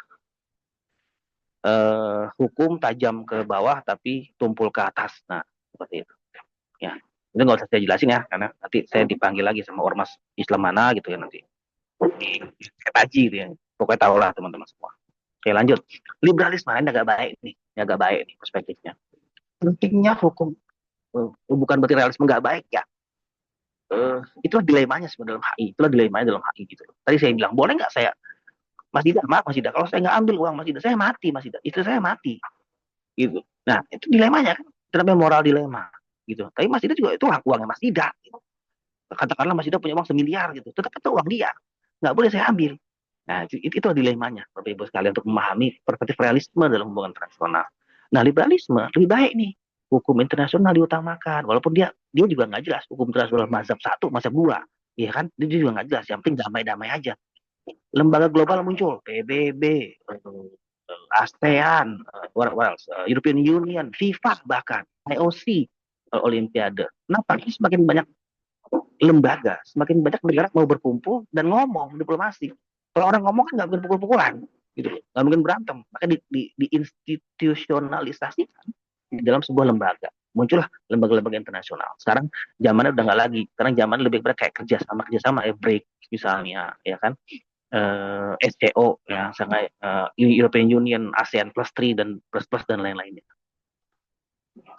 hukum tajam ke bawah tapi tumpul ke atas. Nah, seperti itu. Ya, itu nggak usah saya jelasin ya, karena nanti saya dipanggil lagi sama ormas Islam mana gitu ya nanti. kayak taji gitu ya. Pokoknya tahu lah teman-teman semua. Oke lanjut. Liberalisme ini agak baik nih, agak baik nih perspektifnya. Pentingnya hukum bukan berarti realisme nggak baik ya. Itulah dilemanya sebenarnya dalam HI. Itulah dilemanya dalam HI gitu. Tadi saya bilang boleh nggak saya Mas Dida, maaf Mas Dida, kalau saya nggak ambil uang Mas Dida, saya mati Mas Dida, istri saya mati, gitu. Nah itu dilemanya kan, ternyata moral dilema, gitu. Tapi Mas Dida juga itu hak uangnya Mas Dida. Gitu. Katakanlah Mas Dida punya uang semiliar gitu, tetap itu uang dia, nggak boleh saya ambil. Nah itu dilemanya, Bapak Ibu sekalian untuk memahami perspektif realisme dalam hubungan internasional. Nah liberalisme lebih baik nih, hukum internasional diutamakan, walaupun dia juga nggak jelas hukum internasional mazhab satu, mazhab dua, ya kan, dia juga nggak jelas. Yang penting damai-damai aja. Lembaga global muncul, PBB, ASEAN, European Union, FIFA bahkan, IOC, Olimpiade. Kenapa? Ini semakin banyak lembaga, semakin banyak negara mau berkumpul dan ngomong diplomasi. Kalau orang ngomong kan nggak mungkin pukul-pukulan, gitu, nggak mungkin berantem. Maka diinstitusionalisasikan di dalam sebuah lembaga. Muncullah lembaga-lembaga internasional. Sekarang zamannya udah nggak lagi. Sekarang zaman lebih pada kayak kerjasama ya, BRICS misalnya, ya kan, SCO ya, sangat European Union, ASEAN plus 3 dan plus plus dan lain-lainnya.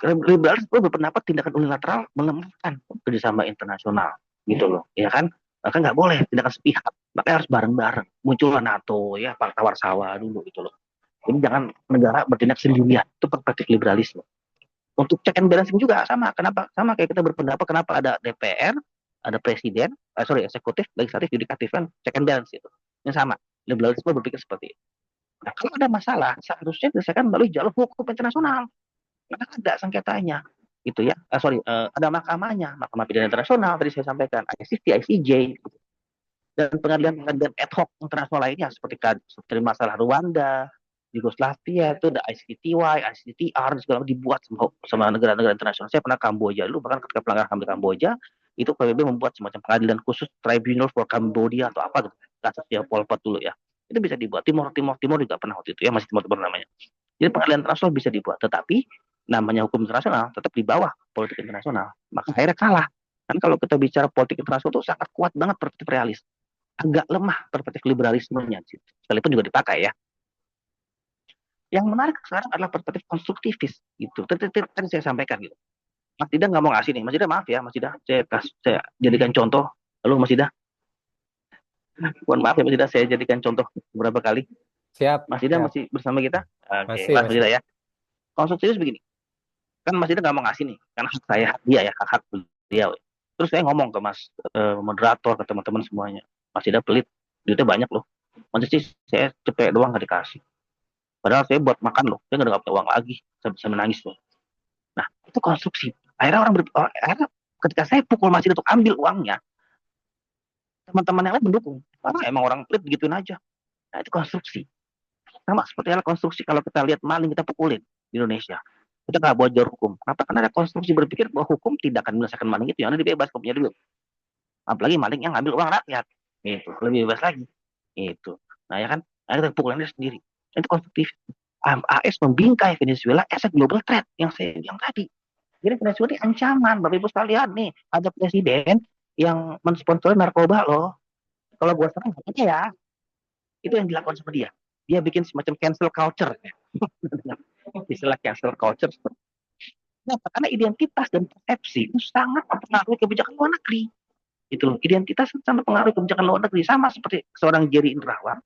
Liberalis berpendapat tindakan unilateral melemahkan kerjasama internasional, gitu loh, ya kan? Maka nggak boleh tindakan sepihak, makanya harus bareng-bareng. Muncullah NATO ya, Pakta Warsawa dulu, gitu loh. Jadi jangan negara bertindak sendirian, itu perspektif liberalisme. Untuk check and balancing juga sama. Kenapa? Sama kayak kita berpendapat kenapa ada DPR, ada presiden, eksekutif, legislatif, yudikatif kan check and balance itu. Yang sama. Liberalisme berpikir seperti itu. Nah, kalau ada masalah, seharusnya diselesaikan melalui jalur hukum internasional. Karena ada sengketanya. Gitu ya. Ada mahkamahnya, Mahkamah Pidana Internasional tadi saya sampaikan, ICC, ICJ, dan pengadilan-pengadilan ad hoc internasional lainnya seperti masalah Rwanda, Yugoslavia itu ada ICTY, ICTR segala macam dibuat sama negara-negara internasional. Saya pernah Kamboja dulu, bahkan ketika pelanggaran HAM di Kamboja itu PBB membuat semacam pengadilan khusus Tribunal for Cambodia atau apa gitu, kasusnya Pol Pot dulu ya. Itu bisa dibuat. Timur juga pernah waktu itu ya, masih Timur namanya. Jadi pengadilan internasional bisa dibuat, tetapi namanya hukum internasional tetap di bawah politik internasional. Maka akhirnya kalah. Kan kalau kita bicara politik internasional itu sangat kuat banget perspektif realis, agak lemah perspektif liberalismenya, sekalipun juga dipakai ya. Yang menarik sekarang adalah perspektif konstruktivis gitu. Tadi saya sampaikan gitu. Mas Dida nggak mau ngasih nih. Mas Dida maaf ya Mas Dida. Saya jadikan contoh. Halo Mas Dida. Mohon maaf ya Mas Dida. Saya jadikan contoh beberapa kali. Siap, Mas Dida siap. masih bersama kita? Oke, Masih, Mas masih. Dida ya. Konstruktivis begini. Kan Mas Dida nggak mau ngasih nih. Karena hak saya, hak dia ya. Hak dia. Terus saya ngomong ke Mas moderator, ke teman-teman semuanya. Mas Dida pelit. Duitnya banyak loh. Masa sih saya cepet doang nggak dikasih. Padahal saya buat makan loh. Saya nggak punya uang lagi. Saya bisa menangis loh. Nah, itu konstruksi. Akhirnya ketika saya pukul Mas Dida untuk ambil uangnya, teman-teman yang lain mendukung. Karena emang orang pelit begituin aja. Nah, itu konstruksi. Sama seperti hal konstruksi kalau kita lihat maling kita pukulin di Indonesia. Kita nggak bawa jalur hukum. Kenapa? Karena ada konstruksi berpikir bahwa hukum tidak akan menyelesaikan maling itu. Yang ada dibebas punya dulu. Apalagi maling yang ngambil uang rakyat. Itu lebih bebas lagi. Itu. Nah ya kan, nah, kita pukulin dia sendiri. Itu konstruktif. AS membingkai Venezuela as a global threat yang saya bilang tadi. Jadi Venezuela ini ancaman, Bapak Ibu sekalian nih. Ada presiden yang mensponsori narkoba loh. Kalau buat serang aja ya. Itu yang dilakukan sama dia. Dia bikin semacam cancel culture. Istilah cancel culture. Nah, karena identitas dan persepsi itu sangat mempengaruhi kebijakan luar negeri. Itu identitas sangat mempengaruhi kebijakan luar negeri. Sama seperti seorang Jerry Indrawan,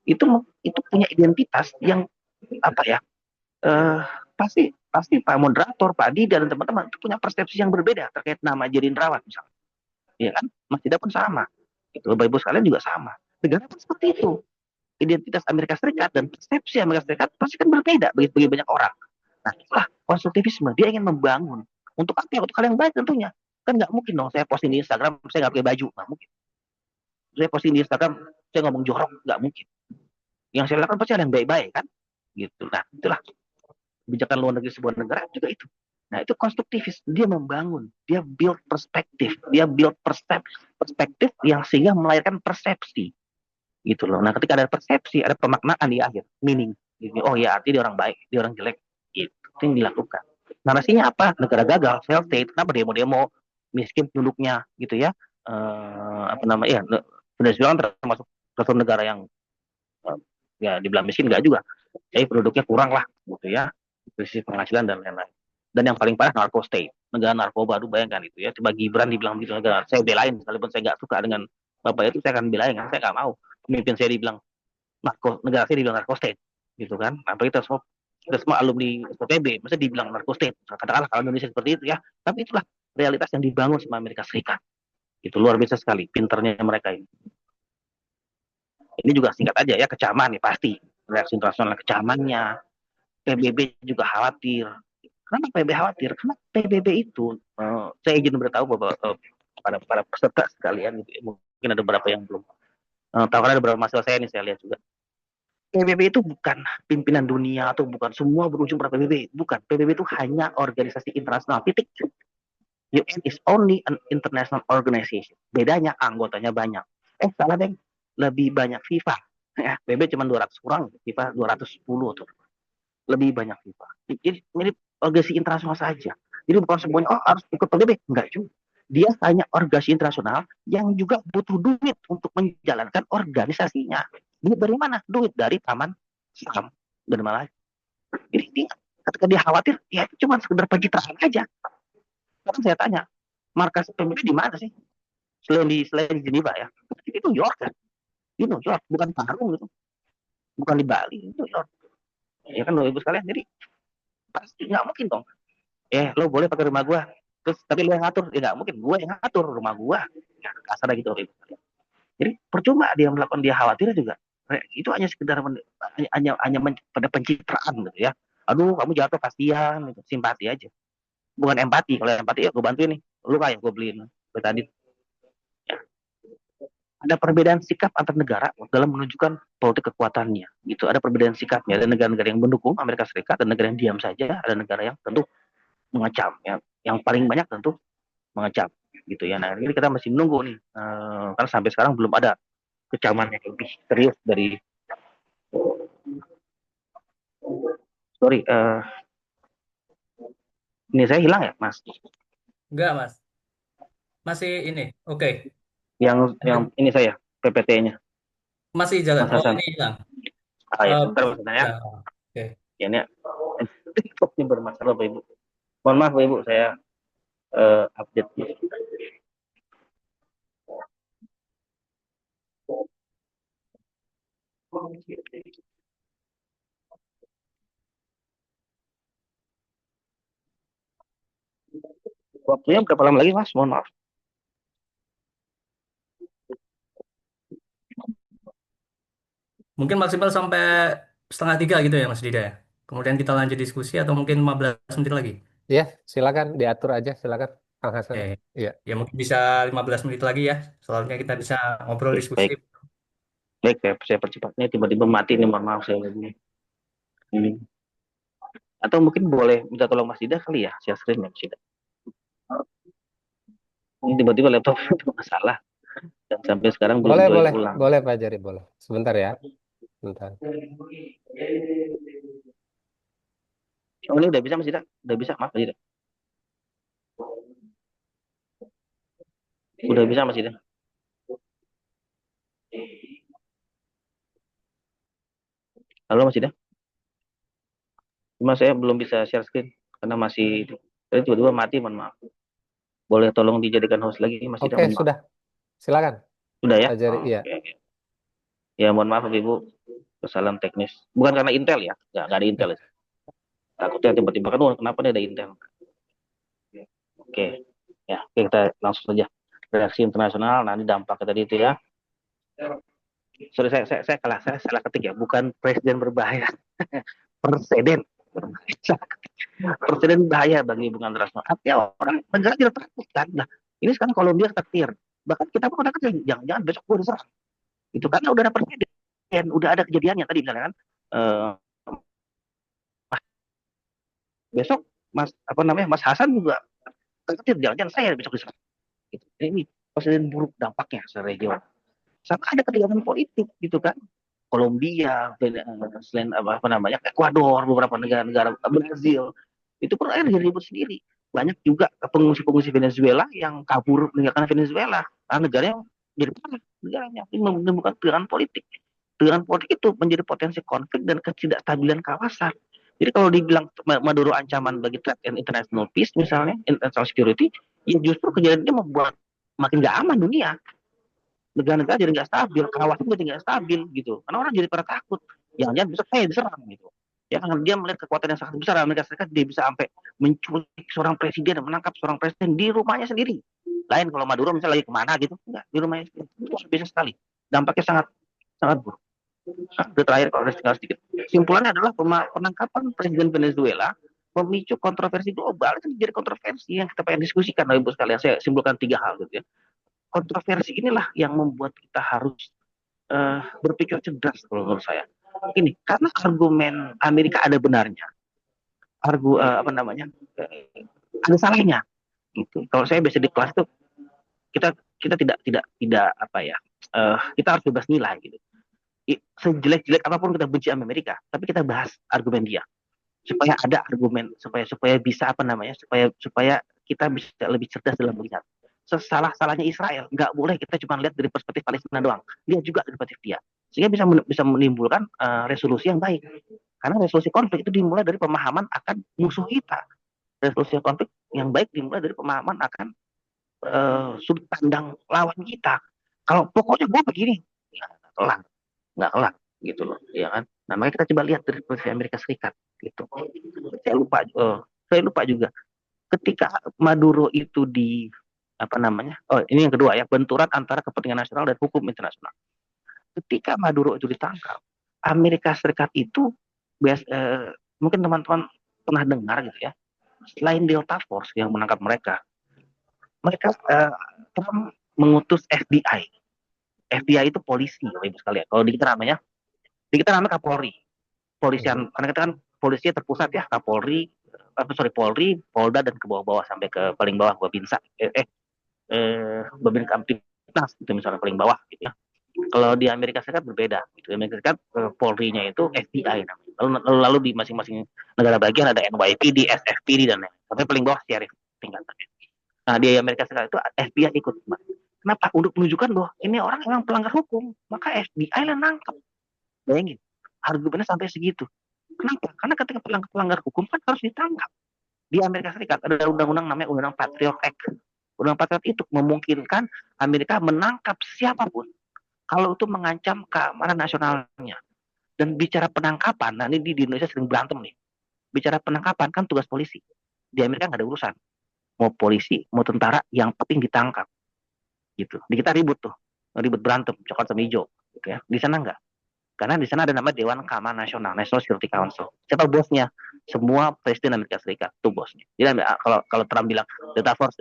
itu punya identitas yang apa ya? Pasti Pak moderator, Pak Dida dan teman-teman itu punya persepsi yang berbeda terkait nama Jerry Indrawan misalnya. Ya kan? Mas Dida pun sama. Itu Bapak Ibu sekalian juga sama. Negara pun seperti itu. Identitas Amerika Serikat dan persepsi Amerika Serikat pasti kan berbeda bagi banyak orang. Nah, itulah konstruktivisme. Dia ingin membangun. Untuk apa? Untuk hal yang baik tentunya. Kan nggak mungkin dong saya posting di Instagram, saya nggak pakai baju. Nggak mungkin. Saya posting di Instagram, saya ngomong jorok. Nggak mungkin. Yang saya lakukan pasti ada yang baik-baik kan. Gitu. Nah, itulah kebijakan luar negeri sebuah negara juga itu. Nah, itu konstruktivis. Dia membangun. Dia build perspektif. Dia build perspektif yang sehingga melahirkan persepsi. Gitu loh. Nah, ketika ada persepsi, ada pemaknaan di akhir, meaning. Oh ya, artinya dia orang baik, dia orang jelek. Gitu. Itu yang dilakukan. Narasinya apa? Negara gagal, failed state. Kenapa demo-demo miskin penduduknya gitu ya? Apa namanya? Ya, Venezuela kan termasuk satu negara yang uh, ya dibilang miskin nggak juga, jadi penduduknya kurang lah gitu ya, krisis penghasilan dan lain-lain. Dan yang paling parah narco state, negara narkoba. Aduh bayangkan itu ya, coba Gibran dibilang begitu negara, saya belain sekalipun saya nggak suka dengan bapak itu, saya akan belain kan, saya nggak mau pemimpin saya dibilang narko, negara saya dibilang narco state gitu kan. Apa kita semua alumni SPB, masa dibilang narco state, katakanlah kalau Indonesia seperti itu ya, tapi itulah realitas yang dibangun sama Amerika Serikat. Itu luar biasa sekali pinternya mereka ini. Ini juga singkat aja ya, kecaman nih pasti reaksi internasional, kecamannya. PBB juga khawatir. Kenapa PBB khawatir? Karena PBB itu, saya izin beritahu bahwa para peserta sekalian, gitu, ya, mungkin ada beberapa yang belum tahu, karena ada beberapa mahasiswa saya ini saya lihat juga. PBB itu bukan pimpinan dunia atau bukan semua berujung pada PBB. Bukan. PBB itu hanya organisasi internasional. Titik. UN is only an international organization. Bedanya anggotanya banyak. Salah deh. Lebih banyak FIFA. Ya, PBB cuma 200 kurang, FIFA 210 tuh. Lebih banyak FIFA. Jadi mirip organisasi internasional saja. Jadi bukan semuanya harus ikut PBB. Enggak juga. Dia hanya organisasi internasional yang juga butuh duit untuk menjalankan organisasinya. Duit dari mana? Duit dari taman saham dan malah. Jadi dia, ketika dia khawatir, ya itu cuma sekedar pencitraan aja. Sekarang saya tanya, markas PBB di mana sih? Selain di Geneva ya. Di New York kan. Di New York, bukan Parung gitu. Bukan di Bali, di New York. Ya kan Ibu sekalian, jadi pasti nggak mungkin dong. Lo boleh pakai rumah gua, terus tapi lo yang ngatur, ya nggak mungkin, gue yang ngatur rumah gua. Ya, kasar gitu. Jadi percuma dia melakukan, dia khawatir juga. Itu hanya sekedar hanya pada pencitraan gitu ya. Aduh, kamu jatuh kasihan, gitu. Simpati aja. Bukan empati. Kalau empati ya gue bantuin nih. Lu kayak gue beliin tadi. Ya. Ada perbedaan sikap antar negara dalam menunjukkan politik kekuatannya. Gitu. Ada perbedaan sikapnya. Ada negara-negara yang mendukung Amerika Serikat, dan negara yang diam saja. Ada negara yang tentu mengecam. Ya. Yang paling banyak tentu mengecam. Gitu ya. Nah ini kita masih menunggu nih. Karena sampai sekarang belum ada kecaman yang lebih serius dari, sorry, ini saya hilang ya Mas, Enggak, Mas. Masih ini. Oke. yang ini saya PPT-nya Masih jalan. Mas Oh, Hasan. ini hilang. Ya Eh, sebentar Mas Hasan ya. ya. Oke. Ya ini ini bermasalah Bapak Ibu, mohon maaf Bapak Ibu, saya update waktunya berapa lama lagi Mas, mohon maaf. Mungkin maksimal sampai setengah tiga gitu ya, Mas Dida ya. Kemudian kita lanjut diskusi atau mungkin 15 menit lagi. Ya, silakan diatur aja, silakan Kang Hasan. Oke. Iya. Ya mungkin bisa 15 menit lagi ya. Soalnya kita bisa ngobrol Baik, diskusi. baik, baik, saya percepat. Ini tiba-tiba mati nih, mohon maaf saya lagi ini. Atau mungkin boleh minta tolong Mas Dida kali ya, share screen ya Mas Dida. Ini tiba-tiba laptop masalah dan sampai sekarang belum Boleh, join boleh, ulang. boleh Pak Jari, boleh. Sebentar ya, sebentar. Oh, ini udah bisa Mas Dida? Udah bisa, maaf Mas Dida. Udah bisa Mas Dida? Halo Mas Dida? Cuma saya belum bisa share screen karena masih, tadi tiba-tiba mati, mohon maaf. Boleh tolong dijadikan host lagi Mas Dida, Oke, mohon maaf. sudah. Silakan Sudah ya? Pak Jari, Oh, iya. oke. Ya mohon maaf Ibu, kesalahan teknis. Bukan karena Intel ya, nggak ada Intel. Takutnya tiba-tiba kan, kenapa nih ada Intel? Oke, ya oke, kita langsung saja. Reaksi internasional, nanti dampaknya tadi itu ya. Sorry, saya salah ketik ya, bukan presiden berbahaya. Presiden. Presiden bahaya bagi hubungan internasional. Artinya orang negara tidak takut kan. Nah, ini sekarang Kolombia ketir. Bahkan kita pun takut, jangan-jangan besok gue diserang. Itu karena udah ada presiden, udah ada kejadiannya tadi misalnya kan. Uh, Besok Mas Hasan juga ketir, jangan-jangan saya besok diserang. Gitu. Ini presiden buruk dampaknya seregion. Sama ada ketegangan politik gitu kan. Kolombia, selain apa namanya, Ekuador, beberapa negara-negara, Brazil, itu pun akhirnya ribut sendiri. Banyak juga pengungsi-pengungsi Venezuela yang kabur meninggalkan Venezuela, karena negara yang jadi parah negaranya. Ini menimbulkan tegangan politik itu menjadi potensi konflik dan ketidakstabilan kawasan. Jadi kalau dibilang Maduro ancaman bagi threat and international peace misalnya, international security, ya justru kejadiannya membuat makin gak aman dunia. Negara-negara jadi nggak stabil, kawasan jadi nggak stabil gitu. Karena orang jadi pada takut. Jangan-jangan besok saya diserang gitu. Ya kan dia melihat kekuatan yang sangat besar Amerika Serikat, dia bisa sampai menculik seorang presiden dan menangkap seorang presiden di rumahnya sendiri. Lain kalau Maduro misalnya lagi kemana gitu, enggak, di rumahnya sendiri. Itu biasa sekali. Dampaknya sangat sangat buruk. Nah, itu terakhir kalau ada tinggal sedikit. Simpulannya adalah penangkapan Presiden Venezuela memicu kontroversi global. Itu jadi kontroversi yang kita pengen diskusikan, Ibu sekalian. Saya simpulkan 3 hal gitu ya. Kontroversi inilah yang membuat kita harus berpikir cerdas kalau menurut saya. Ini karena argumen Amerika ada benarnya, apa namanya, ada salahnya. Gitu. Kalau saya biasa di kelas itu kita kita tidak apa ya, kita harus bebas nilai gitu. Sejelek-jelek apapun kita benci Amerika, tapi kita bahas argumen dia supaya ada argumen, supaya bisa apa namanya, supaya kita bisa lebih cerdas dalam melihat. Salah-salahnya Israel nggak boleh kita cuma lihat dari perspektif Palestina doang, lihat juga dari perspektif dia, sehingga bisa menimbulkan resolusi yang baik. Karena resolusi konflik itu dimulai dari pemahaman akan musuh kita. Resolusi konflik yang baik dimulai dari pemahaman akan sudut pandang lawan kita. Kalau pokoknya gue begini, ya nggak kelar gitu loh, ya kan. Nah, makanya kita coba lihat dari perspektif Amerika Serikat gitu. Saya lupa juga ketika Maduro itu di apa namanya, ini yang kedua ya, benturan antara kepentingan nasional dan hukum internasional. Ketika Maduro itu ditangkap, Amerika Serikat itu mungkin teman-teman pernah dengar gitu ya, selain Delta Force yang menangkap mereka Trump mengutus FBI. FBI itu polisi, ibu sekalian. Kalau di kita namanya Kapolri. Polisian, karena kita kan polisi terpusat ya, Kapolri, Polri, Polda dan ke bawah-bawah sampai ke paling bawah Babinsa, Babin Kamtibnas itu misalnya paling bawah gitu ya. Kalau di Amerika Serikat berbeda gitu. Amerika Serikat Polri-nya itu FBI namanya. Lalu di masing-masing negara bagian ada NYPD, SFPD dan lain-lain. Sampai paling bawah sheriff tingkatannya. Nah, di Amerika Serikat itu FBI ikut. Kenapa? Untuk menunjukkan bahwa ini orang memang pelanggar hukum, maka FBI lah nangkep. Bayangin, argumennya sampai segitu. Kenapa? Karena ketika pelanggar hukum kan harus ditangkap. Di Amerika Serikat ada undang-undang namanya Undang-Undang Patriot Act. Undang Patriot itu memungkinkan Amerika menangkap siapapun kalau itu mengancam keamanan nasionalnya. Dan bicara penangkapan, nah ini di Indonesia sering berantem nih. Bicara penangkapan kan tugas polisi. Di Amerika nggak ada urusan. Mau polisi, mau tentara, yang penting ditangkap. Gitu. Di kita ribut tuh, ribut berantem, coklat sama hijau. Gitu ya. Di sana nggak. Karena di sana ada nama Dewan Keamanan Nasional, National Security Council. Siapa bosnya? Semua presiden Amerika Serikat itu bosnya. Jadi kalau Trump bilang Delta Force.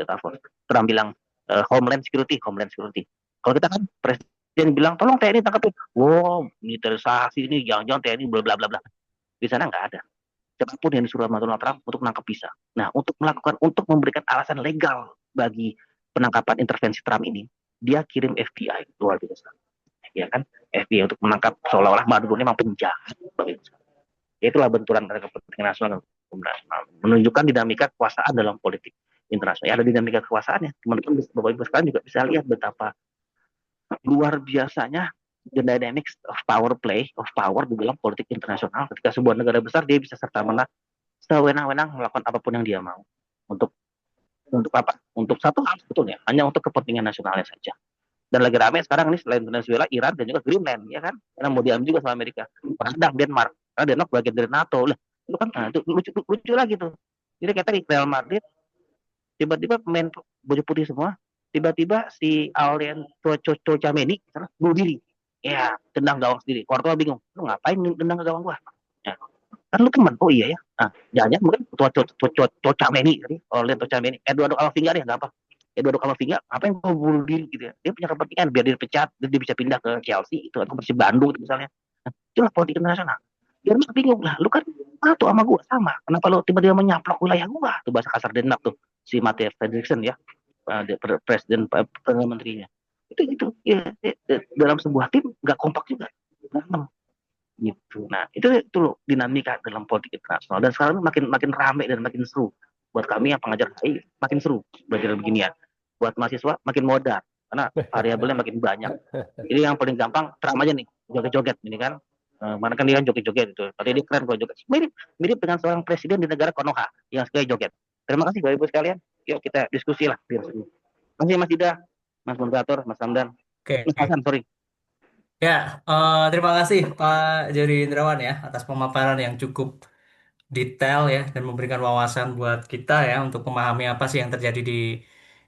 Trump bilang Homeland Security. Kalau kita kan presiden bilang tolong TNI tangkapin. Wow, militerisasi ini, jangan-jangan TNI bla bla bla bla. Di sana nggak ada. Siapapun yang disuruh sama Donald Trump untuk menangkap bisa. Nah, untuk memberikan alasan legal bagi penangkapan intervensi Trump ini, dia kirim FBI, luar biasa. Ya kan, FBI untuk menangkap seolah-olah Maduro ini memang penjahat. Itulah benturan antara kepentingan nasional dan internasional, menunjukkan dinamika kekuasaan dalam politik internasional. Ya, ada dinamika kekuasaannya. Teman-teman Bapak Ibu sekalian juga bisa lihat betapa luar biasanya the dynamics of power di dalam politik internasional. Ketika sebuah negara besar dia bisa serta-merta sewenang-wenang melakukan apapun yang dia mau untuk apa? Untuk satu hal sebetulnya, hanya untuk kepentingan nasionalnya saja. Dan lagi ramai sekarang ini selain Venezuela, Iran dan juga Greenland, ya kan? Karena mau diambil juga sama Amerika. Padahal Denmark, karena Denmark bagian dari NATO lah. Itu kan itu lucu lagi tuh. Jadi kita di Real Madrid, tiba-tiba pemain baju putih semua, tiba-tiba si Aurelien Tchouameni bunuh diri. Ya, tendang gawang sendiri. Courtois bingung, lu ngapain tendang ke gawang gua? Ya. Kan lu teman, oh iya ya. Nah, jangan mungkin Tchouameni, Aurelien Tchouameni, Eduardo Camavinga ya, nggak apa. Eduardo Camavinga apa yang mau bunuh diri gitu ya, dia punya kepentingan biar dia dipecat, dia bisa pindah ke Chelsea itu atau Persib Bandung itu misalnya. Nah, itulah politik internasional. Dia bingung lah, lu kan tuh sama gua sama, kenapa lu tiba-tiba menyaplok wilayah gua? Tuh bahasa kasar Denmark tuh si Mette Frederiksen ya, presiden perdana menterinya. Itu ya, dalam sebuah tim nggak kompak juga, berantem gitu. Nah itu loh dinamika dalam politik internasional, dan sekarang makin ramai dan makin seru. Buat kami yang pengajar HI makin seru belajar beginian. Buat mahasiswa makin modal. karena variabelnya makin banyak. Jadi yang paling gampang Trump aja nih, joget-joget ini kan. Mana kan dia kan joget-joget itu. Padahal dia keren kalau joget. Mirip, mirip dengan seorang presiden di negara Konoha yang sekali joget. Terima kasih Bapak Ibu sekalian. Yuk kita diskusi lah biar seru. Terima kasih Mas Ida, Mas Moderator, Mas Hamdan, Oke. Mas Hasan, sorry. Ya, terima kasih Pak Jerry Indrawan ya atas pemaparan yang cukup detail ya dan memberikan wawasan buat kita ya untuk memahami apa sih yang terjadi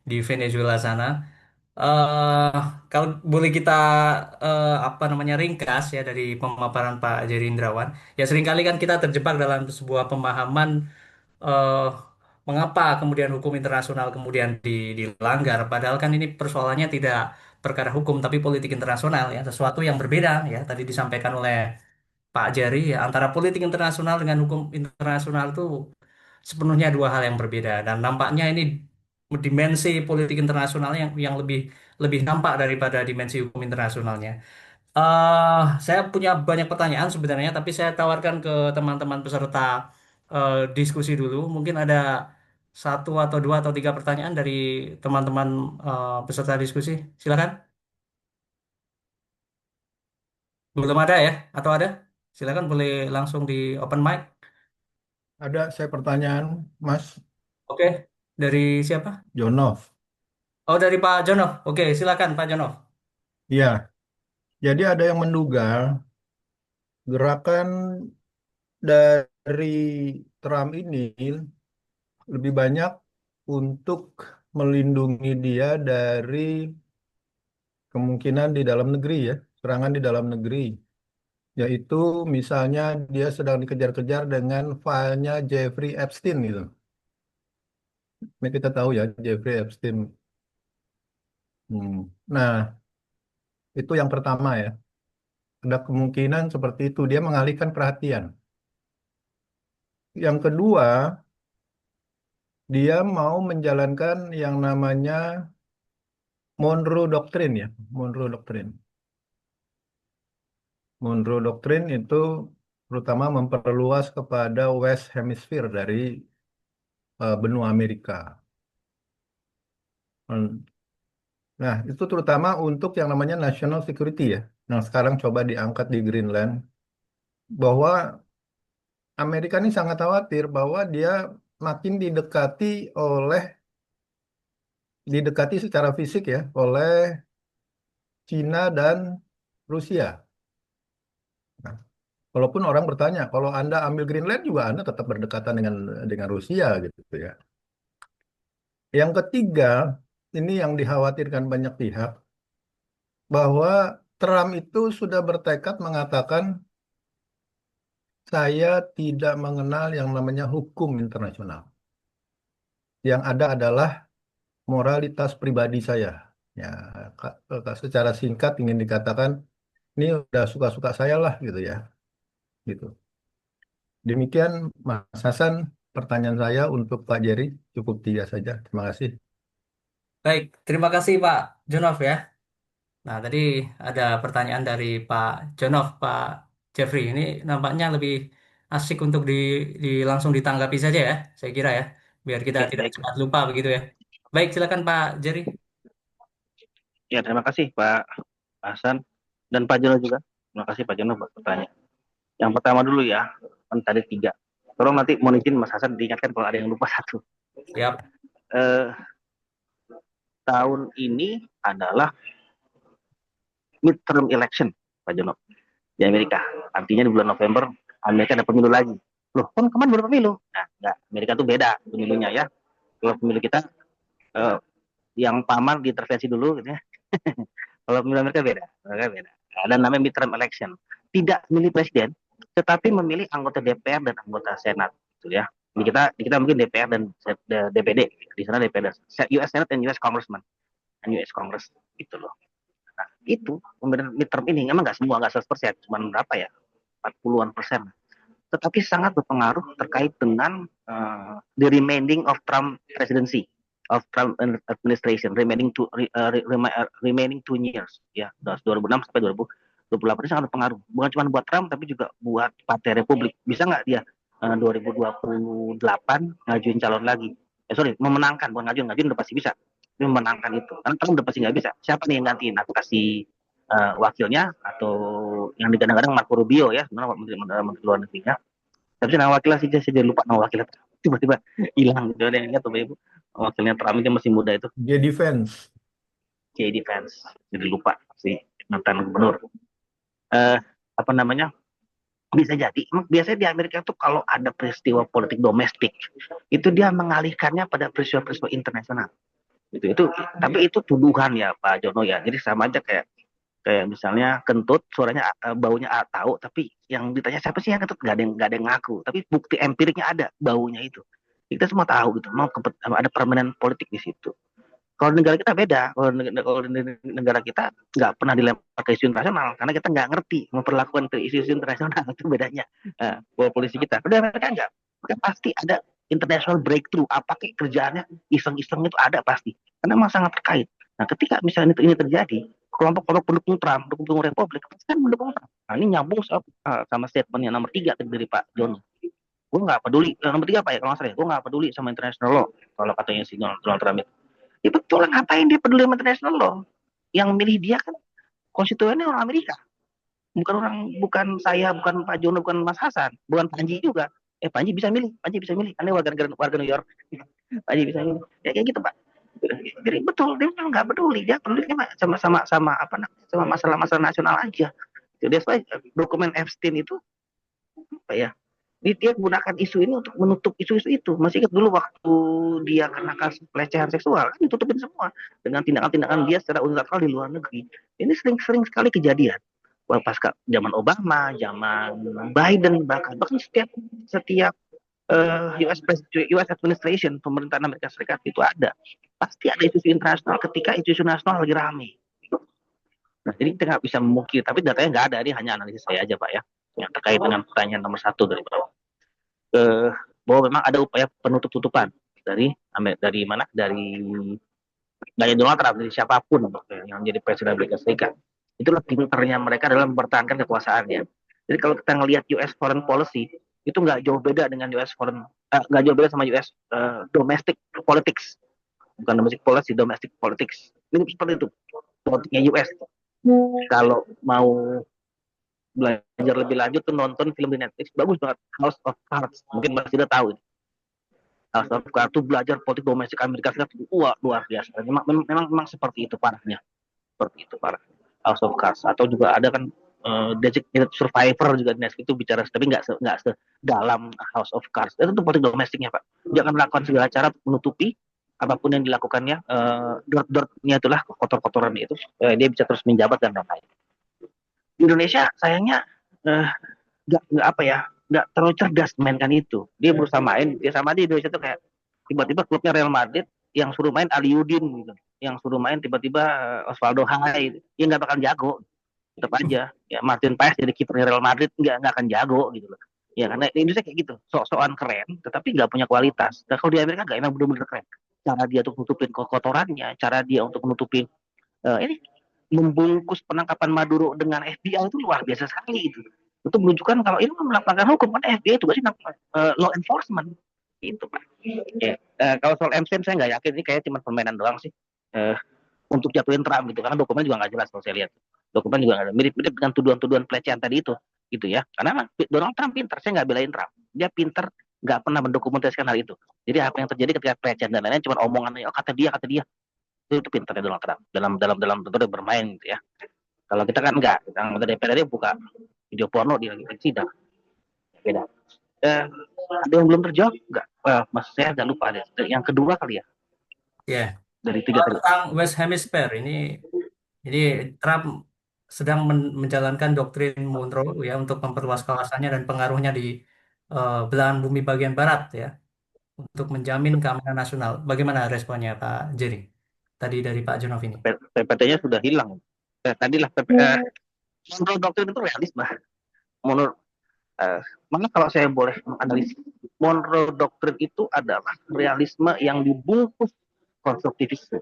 di Venezuela sana. eh Kalau boleh kita apa namanya ringkas ya dari pemaparan Pak Jerry Indrawan, ya seringkali kan kita terjebak dalam sebuah pemahaman eh mengapa kemudian hukum internasional kemudian dilanggar, padahal kan ini persoalannya tidak perkara hukum tapi politik internasional ya, sesuatu yang berbeda ya tadi disampaikan oleh Pak Jerry ya, antara politik internasional dengan hukum internasional itu sepenuhnya dua hal yang berbeda dan nampaknya ini dimensi politik internasional yang lebih lebih nampak daripada dimensi hukum internasionalnya. Saya punya banyak pertanyaan sebenarnya, tapi saya tawarkan ke teman-teman peserta diskusi dulu. Mungkin ada satu atau dua atau tiga pertanyaan dari teman-teman peserta diskusi. Silakan. Belum ada ya? Atau ada? Silakan boleh langsung di open mic. Ada saya pertanyaan, Mas Oke, dari siapa? Jonov. Oh, dari Pak Jono. Oke, silakan Pak Jono. Iya, jadi ada yang menduga gerakan dari Trump ini lebih banyak untuk melindungi dia dari kemungkinan di dalam negeri ya, serangan di dalam negeri. Yaitu misalnya dia sedang dikejar-kejar dengan filenya Jeffrey Epstein gitu. Ini kita tahu ya Jeffrey Epstein. Nah, itu yang pertama ya. Ada kemungkinan seperti itu, dia mengalihkan perhatian. Yang kedua, dia mau menjalankan yang namanya Monroe Doctrine ya, Monroe Doctrine. Monroe Doctrine itu terutama memperluas kepada West Hemisphere dari benua Amerika. Hmm. Nah, itu terutama untuk yang namanya national security ya. Nah, sekarang coba diangkat di Greenland bahwa Amerika ini sangat khawatir bahwa dia makin didekati secara fisik ya oleh Cina dan Rusia. Nah, walaupun orang bertanya, kalau Anda ambil Greenland juga Anda tetap berdekatan dengan Rusia gitu ya. Yang ketiga, ini yang dikhawatirkan banyak pihak bahwa Trump itu sudah bertekad mengatakan saya tidak mengenal yang namanya hukum internasional. Yang ada adalah moralitas pribadi saya. Ya, secara singkat ingin dikatakan ini udah suka-suka saya lah gitu ya. Gitu. Demikian Mas Hasan, pertanyaan saya untuk Pak Jerry cukup tiga saja. Terima kasih. Baik, terima kasih Pak Jonov ya. Nah, tadi ada pertanyaan dari Pak Jonov, Pak Jeffrey. Ini nampaknya lebih asik untuk langsung ditanggapi saja ya, saya kira ya, biar kita Ya, tidak baik. cepat lupa begitu ya. Baik, silakan Pak Jerry. Ya, terima kasih Pak Hasan dan Pak Jono juga. Terima kasih Pak Jono buat pertanyaan. Yang pertama dulu ya, kan tadi tiga. Tolong nanti mohon izin Mas Hasan diingatkan kalau ada yang lupa satu. Siap. Tahun ini adalah midterm election, Pak Jono, di Amerika. Artinya di bulan November Amerika ada pemilu lagi. Loh, kan kemarin baru pemilu. Nah, enggak. Amerika tuh beda pemilunya ya. Kalau pemilu kita yang paman diintervensi dulu gitu ya. Kalau pemilu Amerika beda. Ada namanya midterm election. Tidak memilih presiden, tetapi memilih anggota DPR dan anggota Senat gitu ya. Di kita mungkin DPR dan DPD. Di sana DPR, US Senate dan US Congressman. Dan US Congress gitu loh. Nah, itu pemilihan midterm ini memang nggak semua, nggak 100%, cuma berapa ya, 40-an%. Tetapi sangat berpengaruh terkait dengan the remaining of Trump presidency, of Trump administration, remaining 2 years, ya, 2006 sampai 2028 sangat berpengaruh. Bukan cuma buat Trump, tapi juga buat Partai Republik. Bisa nggak dia 2028 ngajuin calon lagi? Memenangkan, bukan ngajuin udah pasti bisa. memenangkan itu. Karena Trump udah pasti nggak bisa. Siapa nih yang gantiin? Aku kasih wakilnya atau yang digadang-gadang Marco Rubio ya, sebenarnya menteri luar negerinya. Tapi nama wakilnya sih saya jadi lupa nama wakilnya. Tiba-tiba hilang gitu. Ada yang ingat tuh Ibu. Wakilnya Trump itu masih muda itu, J.D. Vance. JD Vance. Jadi lupa si mantan gubernur. Eh apa namanya? Bisa jadi. Biasanya di Amerika tuh kalau ada peristiwa politik domestik, itu dia mengalihkannya pada peristiwa-peristiwa internasional. Itu tapi itu tuduhan ya Pak Jono ya. Jadi sama aja kayak kayak misalnya kentut suaranya baunya tahu, tapi yang ditanya siapa sih yang kentut, nggak ada yang ngaku, tapi bukti empiriknya ada baunya itu, kita semua tahu gitu. Ada permainan politik di situ. Kalau negara kita beda. Kalau negara kita nggak pernah dilempar ke isu internasional karena kita nggak ngerti memperlakukan ke isu-isu internasional. Itu bedanya polisi kita. Pada mereka nggak, mereka pasti ada international breakthrough. Apa kayak kerjaannya iseng-iseng itu ada pasti, karena memang sangat terkait. Nah, ketika misalnya ini terjadi, kelompok-kelompok pendukung Trump, pendukung Republik, pasti kan mendukung Trump. Nah, ini nyambung sama statement yang nomor 3 dari Pak Jono. Gue nggak peduli. Nomor 3 apa ya kalau nggak salah? Gue nggak peduli sama international law. Kalau katanya si Donald Trump itu. Ya betul, ngapain dia peduli sama international law? Yang milih dia kan konstituennya orang Amerika, bukan saya, bukan Pak Jono, bukan Mas Hasan, bukan Panji juga. Panji bisa milih, Anda warga New York, Panji bisa milih. Ya kayak gitu Pak. Jadi betul, dia memang nggak peduli, dia peduli sama masalah-masalah nasional aja. Jadi dokumen Epstein itu apa ya? Dia gunakan isu ini untuk menutup isu-isu itu. Masih ingat dulu waktu dia kena kasus pelecehan seksual, kan ditutupin semua dengan tindakan-tindakan dia secara unilateral di luar negeri. Ini sering sekali kejadian. Pasca zaman Obama, zaman Biden, bahkan setiap US administration, pemerintahan Amerika Serikat itu ada. Pasti ada isu internasional ketika isu nasional lagi rame. Nah, jadi kita nggak bisa memungkiri, tapi datanya nggak ada. Ini hanya analisis saya aja Pak ya, yang terkait dengan pertanyaan nomor 1 dari bawah. Bahwa memang ada upaya penutup-tutupan dari mana? Dari Donald Trump, dari siapapun yang jadi presiden Amerika Serikat. Itulah pinternya mereka dalam mempertahankan kekuasaannya. Jadi kalau kita ngelihat US foreign policy, itu nggak jauh beda dengan nggak jauh beda sama US domestic politics. Bukan domestic policy, domestic politics. Ini seperti itu politiknya US. Kalau mau belajar lebih lanjut tuh nonton film di Netflix, bagus banget, House of Cards. Mungkin masih udah tahu. House of Cards tuh belajar politik domestik Amerika Serikat. Wah, luar biasa. Memang seperti itu parahnya. Seperti itu parah. House of Cards. Atau juga ada kan Designated Survivor juga di Netflix itu bicara, tapi nggak sedalam House of Cards. Itu tuh politik domestiknya Pak. Dia akan melakukan segala cara untuk menutupi apapun yang dilakukannya, dirt-dirtnya itulah, kotor-kotoran itu, dia bisa terus menjabat dan lain-lain. Di Indonesia sayangnya nggak terlalu cerdas mainkan itu. Dia berusaha main, dia sama di Indonesia tuh kayak tiba-tiba klubnya Real Madrid yang suruh main Aliudin gitu, yang suruh main tiba-tiba Osvaldo Hai, dia nggak bakal jago, tetap aja. Ya Martin Paes jadi kipernya Real Madrid nggak akan jago gitu loh. Ya karena di Indonesia kayak gitu, sok-sokan keren, tetapi nggak punya kualitas. Dan kalau di Amerika nggak, emang benar-benar keren. Cara dia untuk menutupin kotorannya, cara dia untuk menutupin ini membungkus penangkapan Maduro dengan FBI itu luar biasa sekali itu. Itu menunjukkan kalau ini melakukan hukum, kan FBI itu berarti law enforcement itu Pak. Ya, kalau soal Epstein saya nggak yakin, ini kayak cuma permainan doang sih untuk jatuhin Trump gitu, karena dokumen juga nggak jelas kalau saya lihat. Dokumen juga nggak ada, mirip-mirip dengan tuduhan-tuduhan pelecehan tadi itu, gitu ya. Karena Donald Trump pintar, saya nggak belain Trump, dia pintar, nggak pernah mendokumentasikan hal itu. Jadi apa yang terjadi ketika pelecehan dan lain-lain cuma omongan, oh kata dia itu pintarnya Donald Trump dalam tentu bermain gitu ya. Kalau kita kan enggak, kita anggota DPR dia buka video porno di lagi sidang, beda. Ada yang belum terjawab nggak? Mas saya agak lupa deh. Yang kedua kali ya. Ya. Dari 3 tadi. Tentang West Hemisphere ini Trump sedang menjalankan doktrin Monroe ya untuk memperluas kawasannya dan pengaruhnya di belahan bumi bagian barat ya, untuk menjamin keamanan nasional. Bagaimana responnya Pak Jerry? Tadi dari Pak Jonov ini. PPT-nya sudah hilang. Tadilah Monroe doktrin itu realisme. Menurut mana kalau saya boleh menganalisis, Monroe doktrin itu adalah realisme yang dibungkus konstruktivisme.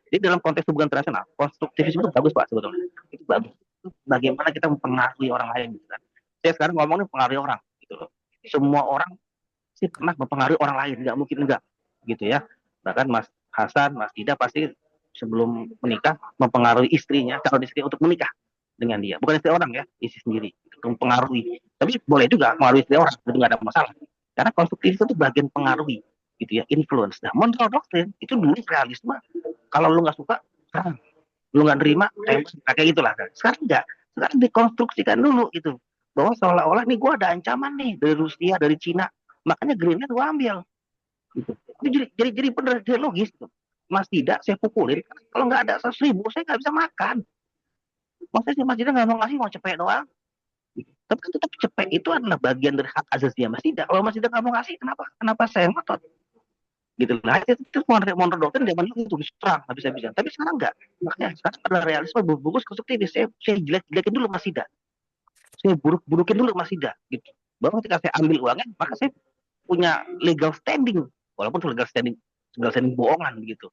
Jadi dalam konteks hubungan internasional, konstruktivisme itu bagus Pak sebetulnya. Itu bagus. Itu bagaimana kita mempengaruhi orang lain gitu kan. Saya sekarang ngomongin mempengaruhi orang gitu loh. Semua orang sih pernah mempengaruhi orang lain, nggak mungkin enggak gitu ya. Bahkan Mas Hasan, Mas Ida pasti sebelum menikah mempengaruhi istrinya, calon istri untuk menikah dengan dia. Bukan istri orang ya, istri sendiri. Itu mempengaruhi. Tapi boleh juga mengaruhi istri orang, itu nggak ada masalah. Karena konstruktif itu bagian pengaruhi, gitu ya, influence. Nah, moral doctrine itu dulu realisme. Kalau lu nggak suka, serang. Lu nggak terima, kayak gitulah. Sekarang enggak. Sekarang dikonstruksikan dulu gitu. Bahwa seolah-olah nih gue ada ancaman nih dari Rusia, dari Cina. Makanya Greenland gue ambil. Gitu. Itu jadi bener, jadi logis. Gitu. Mas tidak, saya pukulin. Kalau nggak ada 100.000, saya nggak bisa makan. Maksudnya si Mas tidak nggak mau ngasih, mau cepet doang. Tapi kan tetap cepet itu adalah bagian dari hak asasi Mas Tidak. Kalau Mas Tidak nggak mau ngasih, kenapa saya ngotot? Gitu lah, itu monor doktrin zaman dulu itu diserang habis-habisan, tapi sekarang enggak. Makanya sekarang ada realisme berbungkus konstruktif. Saya jelek-jelekin dulu Mas Ida, saya buruk-burukin dulu Mas Ida, gitu. Baru ketika saya ambil uangnya, maka saya punya legal standing, walaupun legal standing bohongan gitu.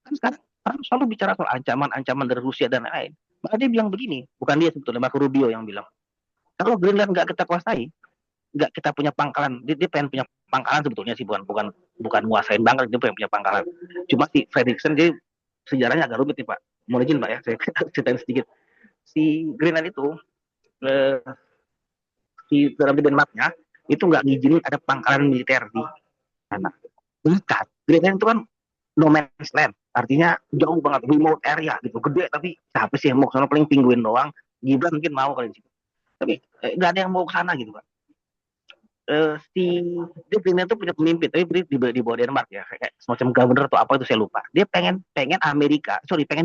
Kan sekarang orang selalu bicara soal ancaman dari Rusia dan lain. Maka dia bilang begini, bukan dia sebetulnya, Marco Rubio yang bilang, kalau Greenland nggak kita kuasai, nggak kita punya pangkalan, dia pengen punya pangkalan sebetulnya sih, bukan nguasain banget, dia pengen punya pangkalan. Cuma si Fredrickson, jadi sejarahnya agak rumit nih Pak, mau izin Pak ya, saya ceritain sedikit. Si Greenland itu si dalam di Denmarknya itu nggak ngizinin ada pangkalan militer di sana. Dekat Greenland itu kan no man's land, artinya jauh banget, remote area gitu, gede, tapi siapa sih yang mau ke sana, paling penguin doang. Gibran mungkin mau kali di situ, tapi nggak ada yang mau ke sana gitu Pak. Si dia Greenland itu punya pemimpin, tapi di bawah Denmark ya, kayak semacam governor atau apa itu saya lupa. Dia pengen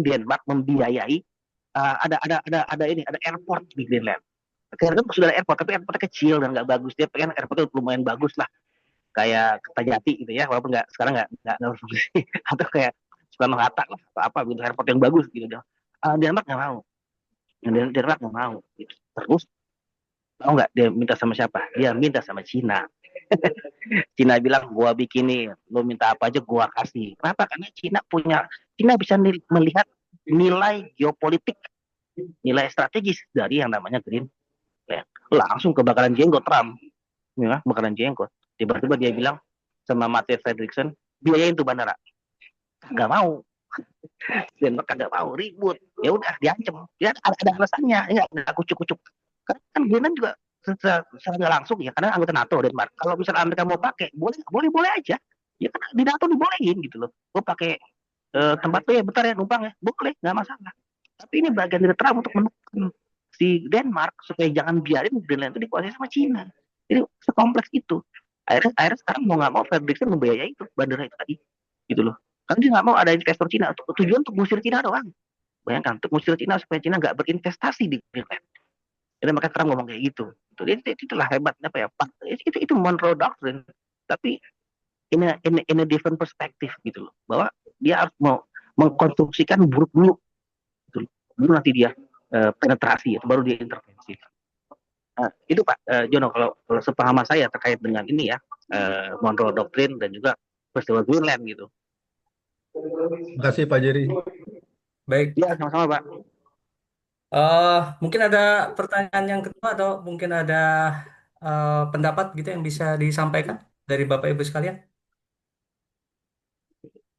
Denmark membiayai ada airport di Greenland. Karena kan sudah ada airport, tapi airportnya kecil dan nggak bagus. Dia pengen airportnya lumayan bagus lah, kayak Kertajati gitu ya, walaupun sekarang nggak fungsi, atau kayak Soekarno Hatta lah atau apa gitu, airport yang bagus gitu. Denmark nggak mau, Denmark nggak mau. Gitu. Terus tahu nggak dia minta sama siapa? Dia minta sama Cina. Cina bilang gua bikinin, lo minta apa aja gua kasih. Kenapa? Karena Cina bisa melihat nilai geopolitik, nilai strategis dari yang namanya Greenland. Langsung kebakaran jenggot Trump, ya, bakaran jenggot. Tiba-tiba dia bilang sama Mate Fredrickson, biayain tuh bandara. Nggak mau. Denmark kagak mau, ribut. Ya udah diancam. Ya ada alasannya, ya nggak kucuk-kucuk. Karena kan Greenland juga secara langsung ya, karena anggota NATO Denmark. Kalau misalnya Amerika mau pakai, boleh aja. Ya kan di NATO dibolehin gitu loh. Gue pakai tempat tuh ya, bentar ya numpang ya, boleh, nggak masalah. Tapi ini bagian dari Trump untuk menekan si Denmark supaya jangan biarin Greenland itu dikuasai sama Cina. Jadi sekompleks itu. Akhirnya sekarang mau nggak mau Fredrickson membiayai itu bandara itu tadi, gitu loh. Karena dia nggak mau ada investor Cina. Tujuan untuk ngusir Cina doang. Bayangkan, untuk ngusir Cina supaya Cina nggak berinvestasi di Greenland. Jadi maka Trump ngomong kayak gitu. Itulah hebatnya apa ya, Pak. Itu Monroe Doctrine. Tapi in a different perspective gitu loh. Bahwa dia harus mau mengkonstruksikan buruk dulu. Gitu loh. Baru nanti dia penetrasi, baru dia intervensi. Itu Pak Jono, kalau sepahaman saya terkait dengan ini ya, Monroe Doctrine dan juga peristiwa Greenland gitu. Terima kasih Pak Jerry. Baik, Ya, sama-sama Pak. mungkin ada pertanyaan yang kedua atau mungkin ada pendapat gitu yang bisa disampaikan dari Bapak Ibu sekalian?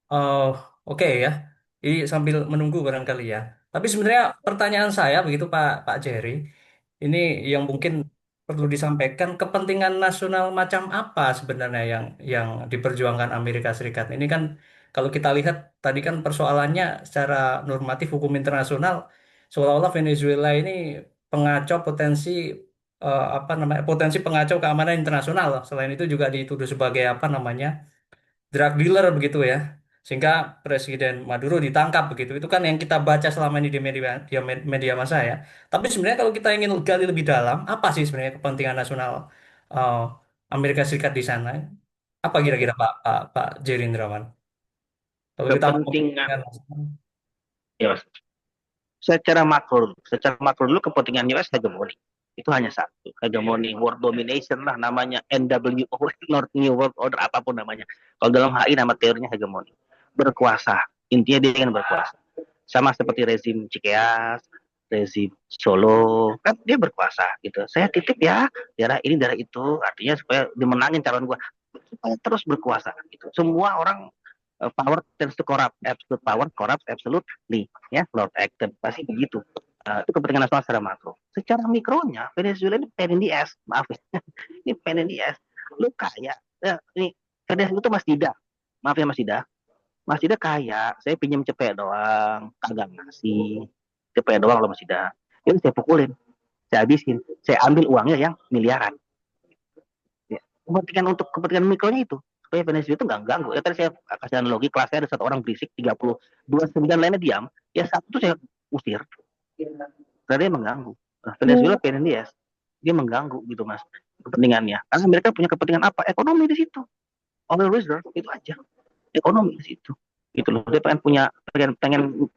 Oh, oke ya. Ini sambil menunggu barangkali ya. Tapi sebenarnya pertanyaan saya begitu Pak Jerry, ini yang mungkin perlu disampaikan, kepentingan nasional macam apa sebenarnya yang diperjuangkan Amerika Serikat. Ini kan kalau kita lihat tadi kan persoalannya secara normatif hukum internasional, seolah-olah Venezuela ini pengacau potensi pengacau keamanan internasional. Selain itu juga dituduh sebagai apa namanya, drug dealer begitu ya, sehingga Presiden Maduro ditangkap begitu. Itu kan yang kita baca selama ini di media massa ya. Tapi sebenarnya kalau kita ingin gali lebih dalam, apa sih sebenarnya kepentingan nasional eh, Amerika Serikat di sana? Apa kira-kira Pak Jerry Indrawan? Kalau kita ngomong Kepentingan, kepentingan nasional. ya Mas. Secara makro dulu kepentingan US hegemoni. Itu hanya satu, hegemoni, world domination lah namanya, NWO, North New World Order, apapun namanya. Kalau dalam HI nama teorinya hegemoni. Berkuasa, intinya dia ingin berkuasa. Sama seperti rezim Cikeas, rezim Solo, kan dia berkuasa gitu. Saya titip ya, daerah ini, daerah itu, artinya supaya dimenangin calon gua, supaya terus berkuasa gitu. Semua orang power tends to corrupt, absolute power corrupts absolutely, ya, Lord Acton pasti begitu. Itu kepentingan nasional secara makro. Secara mikronya, Venezuela ini pain in the ass, maaf ya, ini pain in the ass. Lu kaya, ini Venezuela itu Mas Dida, maaf ya Mas Dida kaya, saya pinjam cepet doang, kagak ngasih, cepet doang loh Mas Dida. Ini saya pukulin, saya habisin, saya ambil uangnya yang miliaran. Ya. Kepentingan mikronya itu supaya Venezuela itu nggak ganggu. Ya tadi saya kasih analogi, kelasnya ada satu orang berisik 30, 29 lainnya diam, ya satu tuh saya usir karena dia mengganggu. Nah, Venezuela pengen dia mengganggu gitu Mas kepentingannya. Karena mereka punya kepentingan apa? Ekonomi di situ. Oil reserve itu aja. Ekonomi di situ. Gitu loh. Dia pengen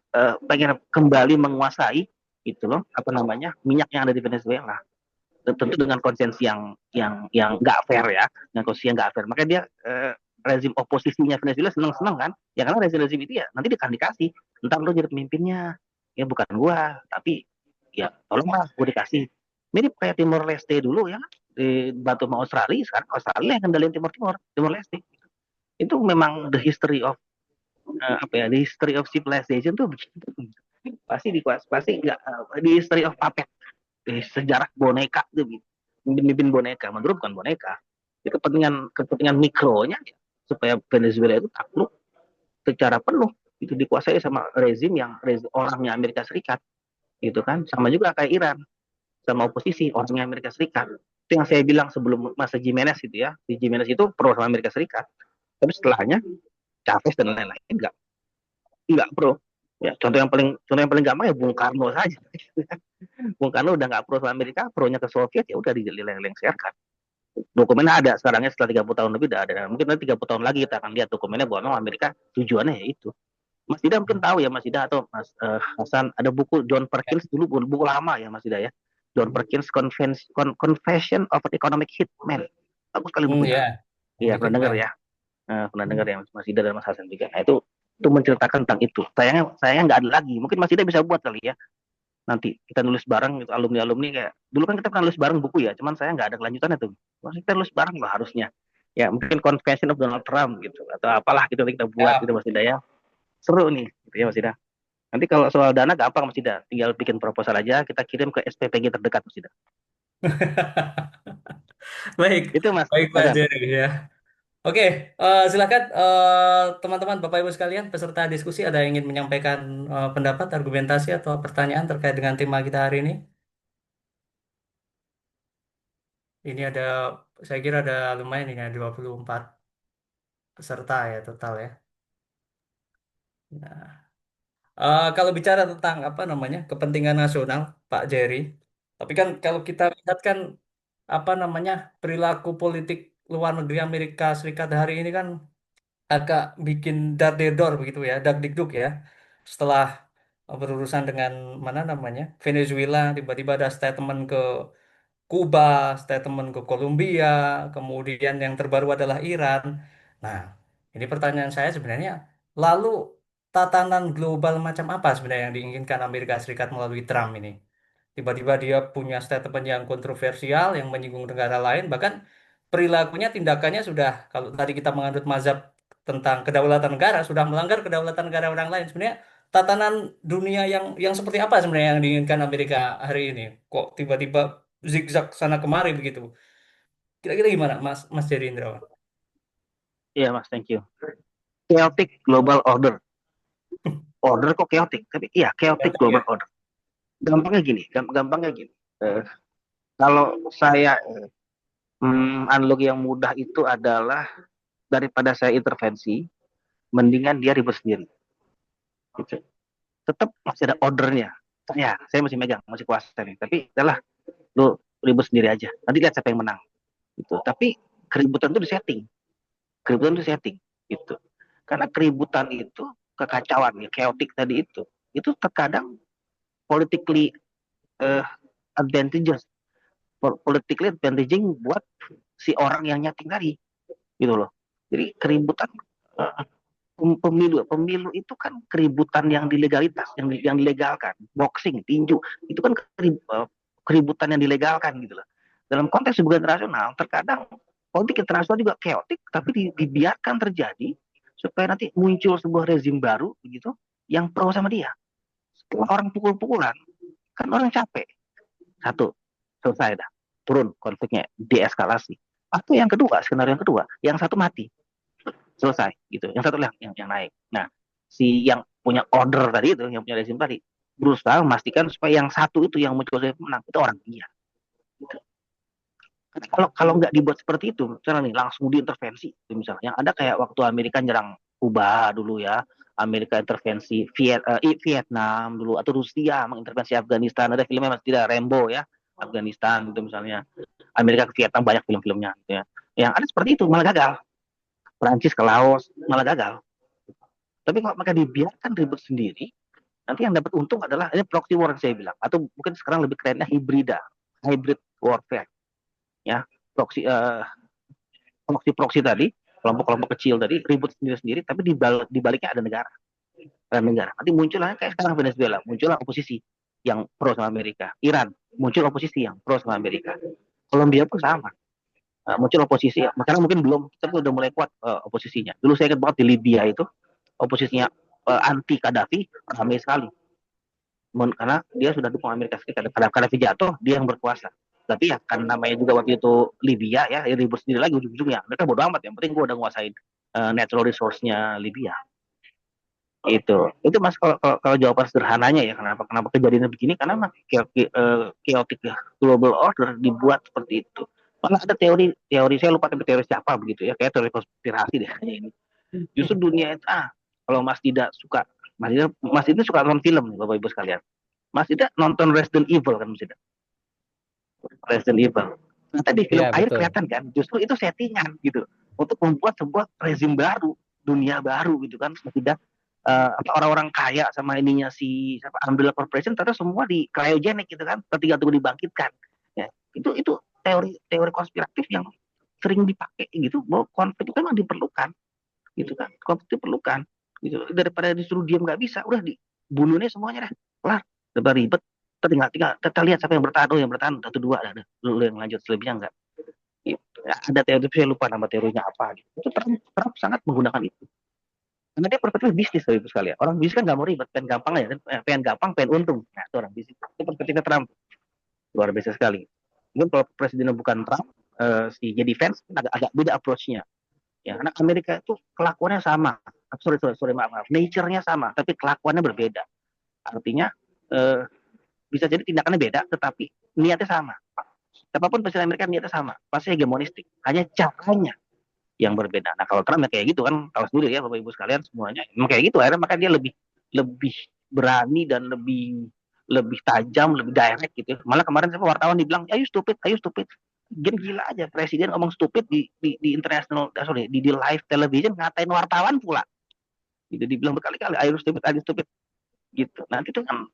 kembali menguasai gitu loh, apa namanya? Minyak yang ada di Venezuela. Tentu dengan konsensi yang nggak fair ya, dengan konsensi yang nggak fair. Makanya dia rezim oposisinya Venezuela seneng-seneng kan, ya karena rezim itu ya nanti dia akan dikasih, ntar lo jadi pemimpinnya, ya bukan gua, tapi ya tolonglah gua dikasih. Mirip kayak Timor Leste dulu ya, dibantu sama Australia, sekarang Australia yang kendaliin Timor Leste. Itu memang the history of the history of civilization tuh begitu. Pasti nggak di history of puppet, sejarah boneka tuh gitu. Mimpin boneka, menurut bukan boneka. Itu kepentingan mikronya ya, supaya Venezuela itu takluk secara penuh itu dikuasai sama rezim orangnya Amerika Serikat gitu kan, sama juga kayak Iran sama oposisi orangnya Amerika Serikat. Itu yang saya bilang sebelum masa Jimenez itu ya, di Jimenez itu pro sama Amerika Serikat, tapi setelahnya Chavez dan lain-lain nggak pro. Ya, contoh yang paling gampang ya Bung Karno saja. Bung Karno udah nggak pro sama Amerika, pronya ke Soviet, ya udah dilengserkan. Dokumennya ada sekarangnya setelah 30 tahun lebih udah ada. Mungkin nanti 30 tahun lagi kita akan lihat dokumennya bahwa Amerika tujuannya ya itu. Mas Ida mungkin tahu ya Mas Ida atau Mas Hasan, ada buku John Perkins dulu, buku lama ya Mas Ida ya. John Perkins Confession of an Economic Hitman. Bagus sekali bukunya. Iya, pernah dengar ya. Pernah dengar ya Mas Ida dan Mas Hasan juga. Nah, itu menceritakan tentang itu. Sayangnya nggak ada lagi. Mungkin Mas Ida bisa buat kali ya. Nanti kita nulis bareng gitu, alumni kayak dulu kan kita pernah nulis bareng buku ya, cuman saya nggak ada kelanjutannya tuh. Masih kita nulis bareng lah harusnya. Ya mungkin Confession of Donald Trump gitu atau apalah gitu kita buat gitu Mas Ida ya. Seru nih gitu ya Mas Ida. Nanti kalau soal dana gampang Mas Ida, tinggal bikin proposal aja, kita kirim ke SPPG terdekat Mas Ida. Baik, Itu Mas. baik Pak Jerry ya. Oke, silakan teman-teman Bapak Ibu sekalian peserta diskusi ada yang ingin menyampaikan pendapat, argumentasi atau pertanyaan terkait dengan tema kita hari ini. Ini ada, saya kira ada lumayan ini ada 24 peserta ya total ya. Nah, kalau bicara tentang apa namanya kepentingan nasional, Pak Jerry, tapi kan kalau kita lihat kan apa namanya perilaku politik luar negeri Amerika Serikat hari ini kan agak bikin dar dedor begitu ya, dak dikduk ya. Setelah berurusan dengan mana namanya Venezuela, tiba-tiba ada statement ke Kuba, statement ke Kolombia, kemudian yang terbaru adalah Iran. Nah, ini pertanyaan saya sebenarnya, lalu tatanan global macam apa sebenarnya yang diinginkan Amerika Serikat melalui Trump ini? Tiba-tiba dia punya statement yang kontroversial, yang menyinggung negara lain, bahkan perilakunya, tindakannya sudah, kalau tadi kita menganut mazhab tentang kedaulatan negara, sudah melanggar kedaulatan negara orang lain. Sebenarnya tatanan dunia yang seperti apa sebenarnya yang diinginkan Amerika hari ini? Kok tiba-tiba zigzag sana kemari begitu? Kira-kira gimana, Mas Jerry Indrawan? Iya Mas, thank you. Chaotic global order. Order kok chaotic, tapi iya chaotic global order. Gampangnya gini. Kalau saya analogi yang mudah itu adalah daripada saya intervensi, mendingan dia ribut sendiri. Gitu. Tetap masih ada ordernya. Ya, saya masih megang, masih kuasa nih. Tapi adalah lu ribut sendiri aja. Nanti lihat siapa yang menang. Gitu. Tapi keributan itu disetting. Gitu. Karena keributan itu kekacauan, ya, chaotic tadi itu terkadang politically advantageous, politically advantaging buat si orang yang nyating tadi, gitu loh. Jadi keributan pemilu itu kan keributan yang dilegalitas, yang dilegalkan, boxing, tinju, itu kan keributan yang dilegalkan gitu loh. Dalam konteks hubungan internasional, terkadang politik internasional juga chaotic, tapi dibiarkan terjadi supaya nanti muncul sebuah rezim baru begitu yang pro sama dia. Setelah orang pukul-pukulan, kan orang capek. Satu, selesai dah. Turun konfliknya, deeskalasi. Atau yang kedua, skenario yang kedua, yang satu mati, selesai gitu. Yang satu yang naik. Nah, si yang punya order tadi itu, yang punya rezim tadi, berusaha memastikan supaya yang satu itu yang muncul sebagai pemenang itu orang dia. Gitu. Kalau nggak dibuat seperti itu, misalnya nih langsung diintervensi, misalnya yang ada kayak waktu Amerika nyerang Kuba dulu ya, Amerika intervensi Vietnam dulu, atau Rusia mengintervensi Afghanistan, ada filmnya masih tidak Rambo ya, Afghanistan gitu misalnya, Amerika ke Vietnam banyak film-filmnya gitu ya, yang ada seperti itu malah gagal, Prancis ke Laos malah gagal. Tapi kalau mereka dibiarkan ribut sendiri, nanti yang dapat untung adalah ini proxy war yang saya bilang, atau mungkin sekarang lebih kerennya hybrid warfare ya, proxy proxy tadi, kelompok-kelompok kecil tadi ribut sendiri-sendiri, tapi di baliknya ada negara. Nanti muncullah kayak sekarang Venezuela, muncullah oposisi yang pro sama Amerika. Iran, muncul oposisi yang pro sama Amerika. Kolombia pun sama. Muncul oposisi, makanya mungkin belum, tapi udah mulai kuat oposisinya. Dulu saya ingat banget di Libya itu, oposisinya anti Gaddafi ramai sekali. Karena dia sudah dukung Amerika Serikat. Gaddafi jatuh, dia yang berkuasa. Tapi ya kan namanya juga waktu itu Libya ya ribut sendiri lagi ujung-ujungnya. Mereka bodo amat, yang penting gue udah nguasain natural resource-nya Libya. Itu Mas, kalau jawaban sederhananya ya, kenapa kejadiannya begini, karena chaotic global order dibuat seperti itu. Malah ada teori saya lupa tapi teori siapa begitu ya, kayak teori konspirasi deh ini. Justru dunia itu kalau Mas tidak suka, Mas itu suka nonton film nih, Bapak Ibu sekalian. Mas tidak nonton Resident Evil kan, Mas tidak? Resident Evil. Nanti di film Iya, akhir betul. kelihatan kan, justru itu settingan gitu untuk membuat sebuah rezim baru, dunia baru gitu kan. Tidak orang-orang kaya sama ininya si Umbrella Corporation ternyata semua di cryogenic gitu kan, ketika tunggu dibangkitkan. Ya, itu teori konspiratif yang sering dipakai gitu, bahwa konflik itu memang diperlukan gitu kan, konflik diperlukan gitu, daripada disuruh diam nggak bisa, udah dibunuhnya semuanya dah, kelar, udah ribet, tinggal kita lihat siapa yang bertahan 1-2 ada lu yang lanjut, selebihnya enggak gitu. Ya, ada teori, saya lupa nama teorinya apa gitu. Itu Trump sangat menggunakan itu karena dia perspektif bisnis, Ibu sekalian. Orang bisnis kan nggak mau ribet, pengen gampang aja, pengen gampang, pengen untung. Nah, itu orang bisnis. Itu perspektifnya Trump luar biasa sekali. Mungkin kalau presidennya bukan Trump, si jadi fans agak beda approach-nya. Ya, karena Amerika itu kelakuannya sama. Sorry, maaf. Nature-nya sama, tapi kelakuannya berbeda. Artinya bisa jadi tindakannya beda, tetapi niatnya sama. Siapapun presiden Amerika niatnya sama, pasti hegemonistik. Hanya caranya yang berbeda. Nah, kalau Trump ya kayak gitu kan, tahu sendiri ya Bapak Ibu sekalian semuanya. Emang kayak gitu, akhirnya makanya dia lebih berani dan lebih tajam, lebih direct gitu. Malah kemarin siapa wartawan dibilang, ayo stupid. Gila aja presiden ngomong stupid di international, di live television, ngatain wartawan pula. Gitu dibilang berkali-kali, ayo stupid gitu. Nanti itu kan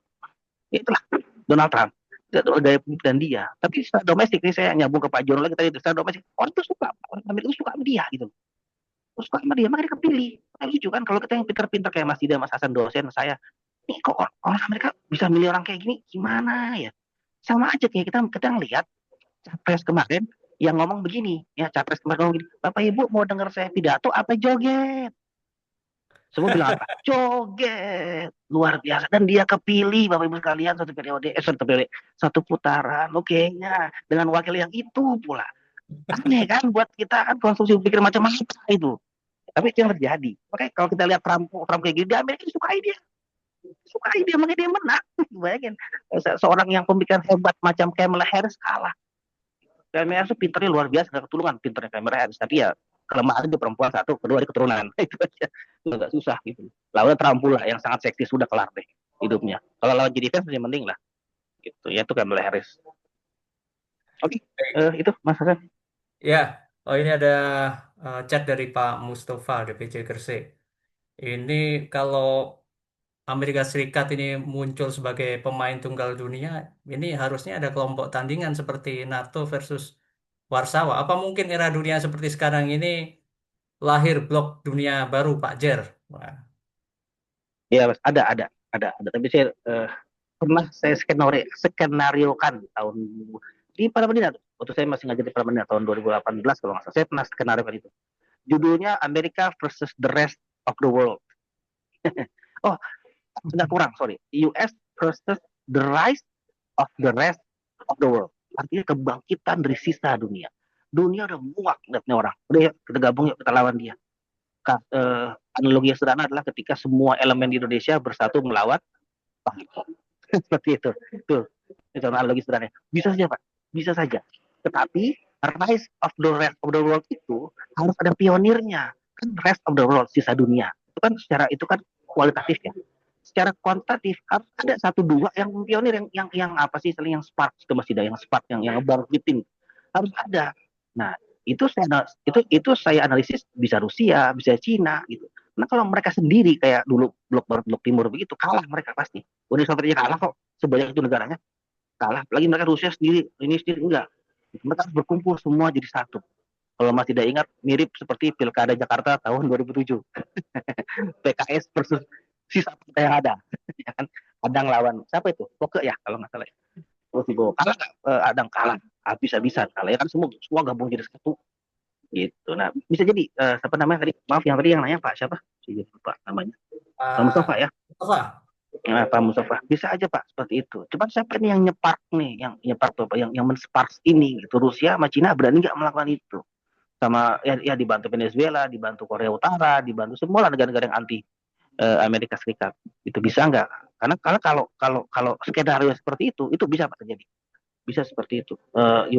itulah Donald Trump. Itu gaya pemikiran dia. Tapi secara domestik ini saya nyambung ke Pak Jono lagi tadi, secara domestik orang itu suka, orang Amerika itu suka sama dia gitu. Terus suka sama dia, makanya dia kepilih. Nah, lucu kan kalau kita yang pintar-pintar kayak Mas Dida, Mas Hasan dosen saya, nih kok orang Amerika bisa milih orang kayak gini, gimana ya? Sama aja kayak kita ngelihat capres kemarin yang ngomong begini, ya capres kemarin ngomong begini, Bapak Ibu mau dengar saya pidato apa joget? Semua bilang apa? Joget. Luar biasa. Dan dia kepilih, Bapak Ibu sekalian, satu putaran. Oke, ya. Dengan wakil yang itu pula. Aneh kan buat kita kan konsumsi pikir macam-macam itu. Tapi itu yang terjadi. Makanya kalau kita lihat Trump kayak gini, di Amerika disukai dia. Makanya dia menang. Bayangin, seorang yang pemikiran hebat macam Kamala Harris kalah. Kamala Harris pinternya luar biasa, gak ketulungan pinternya Kamala Harris. Tapi ya kelemahan dia perempuan satu, kedua dia keturunan. Itu aja. Agak susah gitu. Lawan Trump pula yang sangat seksi, sudah kelar deh hidupnya. Kalau lawan jadi fans masih mending lah. Gitu. Ya itu Kamala Harris. Oke, itu Mas Hasan. Ya, ini ada chat dari Pak Mustafa DPC Gresik. Ini kalau Amerika Serikat ini muncul sebagai pemain tunggal dunia, ini harusnya ada kelompok tandingan seperti NATO versus Warsawa. Apa mungkin era dunia seperti sekarang ini lahir blok dunia baru, Pak Jer? Wah. Ya, Mas, ada. Tapi saya pernah saya skenariokan tahun di Paramedina tuh. Waktu saya masih ngajar di Paramedina tahun 2018 kalau nggak salah. Saya pernah skenariokan itu. Judulnya Amerika versus the rest of the world. Oh, nggak kurang, sorry. US versus the rise of the rest of the world. Artinya kebangkitan dari sisa dunia. Dunia udah muak liatnya orang. Udah ya, kita gabung yuk, kita lawan dia. Analogi yang sederhana adalah ketika semua elemen di Indonesia bersatu melawan Pak Harto. Seperti itu. Itu contoh analogi sederhana. Bisa saja, Pak. Bisa saja. Tetapi rise of the rest of the world itu harus ada pionirnya. Kan rest of the world, sisa dunia. Itu kan kualitatif ya. Secara kuantitatif harus ada satu dua yang pionir yang apa sih, saling yang spark itu masih ada yang spark yang ngebangkitin harus ada. Nah itu saya analisis bisa Rusia, bisa Cina gitu. Nah kalau mereka sendiri kayak dulu blok barat blok timur begitu kalah mereka pasti. Uni Sovietnya kalah kok sebanyak itu negaranya kalah. Lagi mereka Rusia sendiri ini sendiri enggak. Mereka harus berkumpul semua jadi satu. Kalau masih tidak ingat mirip seperti Pilkada Jakarta tahun 2007. PKS versus sisa partai yang ada. Ya kan? Adang lawan siapa itu? Poke ya kalau nggak salah. Terus Ibo kalah nggak? Adang kalah habis-habisan kalah ya kan semua gabung jadi satu gitu. Nah bisa jadi siapa namanya tadi? Maaf yang tadi yang nanya Pak siapa? Saya lupa namanya. Pak Mustafa ya. Mustafa. Nah, Pak Mustafa bisa aja Pak seperti itu. Cuman siapa nih yang nyepark nih, yang nyepark tuh Pak, yang menspark ini gitu. Rusia sama Cina berani nggak melakukan itu? Sama ya dibantu Venezuela, dibantu Korea Utara, dibantu semua negara-negara yang anti Amerika Serikat. Itu bisa nggak? Karena kalau skenario seperti itu bisa Pak terjadi. Bisa seperti itu.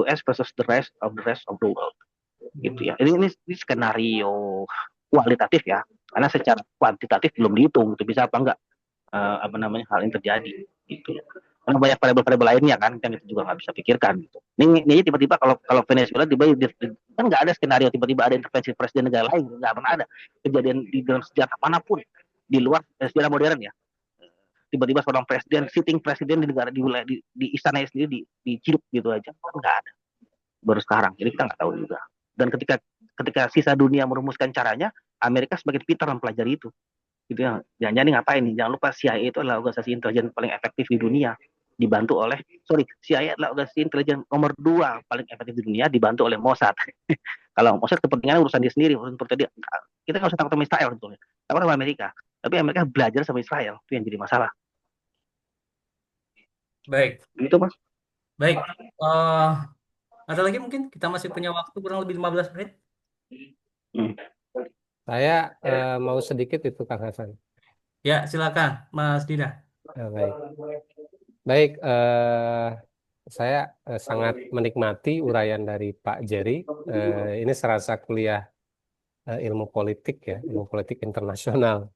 US versus the rest of the world. Gitu ya. Ini skenario kualitatif ya. Karena secara kuantitatif belum dihitung itu bisa apa enggak hal yang terjadi gitu. Karena banyak variabel-variabel lainnya kan itu juga nggak bisa pikirkan gitu. Ini tiba-tiba kalau Venezuela tiba-tiba kan nggak ada skenario tiba-tiba ada intervensi presiden negara lain, nggak pernah ada kejadian di dalam sejarah manapun di luar sejarah modern ya. Tiba-tiba seorang presiden sitting presiden di negara di istananya sendiri diciduk gitu aja kan nggak ada. Baru sekarang, jadi kita nggak tahu juga. Dan ketika sisa dunia merumuskan caranya, Amerika semakin pintar mempelajari itu. Gitu ya. Jangan-jangan ngapain nih? Jangan lupa CIA itu adalah organisasi intelijen paling efektif di dunia. Dibantu oleh, CIA adalah organisasi intelijen nomor 2 paling efektif di dunia, dibantu oleh Mossad. Kalau Mossad kepentingannya urusan dia sendiri, urusan tadi kita nggak usah takut sama Israel sebetulnya. Takut sama Amerika. Tapi Amerika belajar sama Israel, itu yang jadi masalah. Baik, Gitu Mas. baik. Ada lagi mungkin kita masih punya waktu kurang lebih 15 menit. Saya mau sedikit itu Kang Hasan. Ya, silakan Mas Dida. Baik. Baik, saya sangat menikmati uraian dari Pak Jerry. Ini serasa kuliah ilmu politik ya, ilmu politik internasional.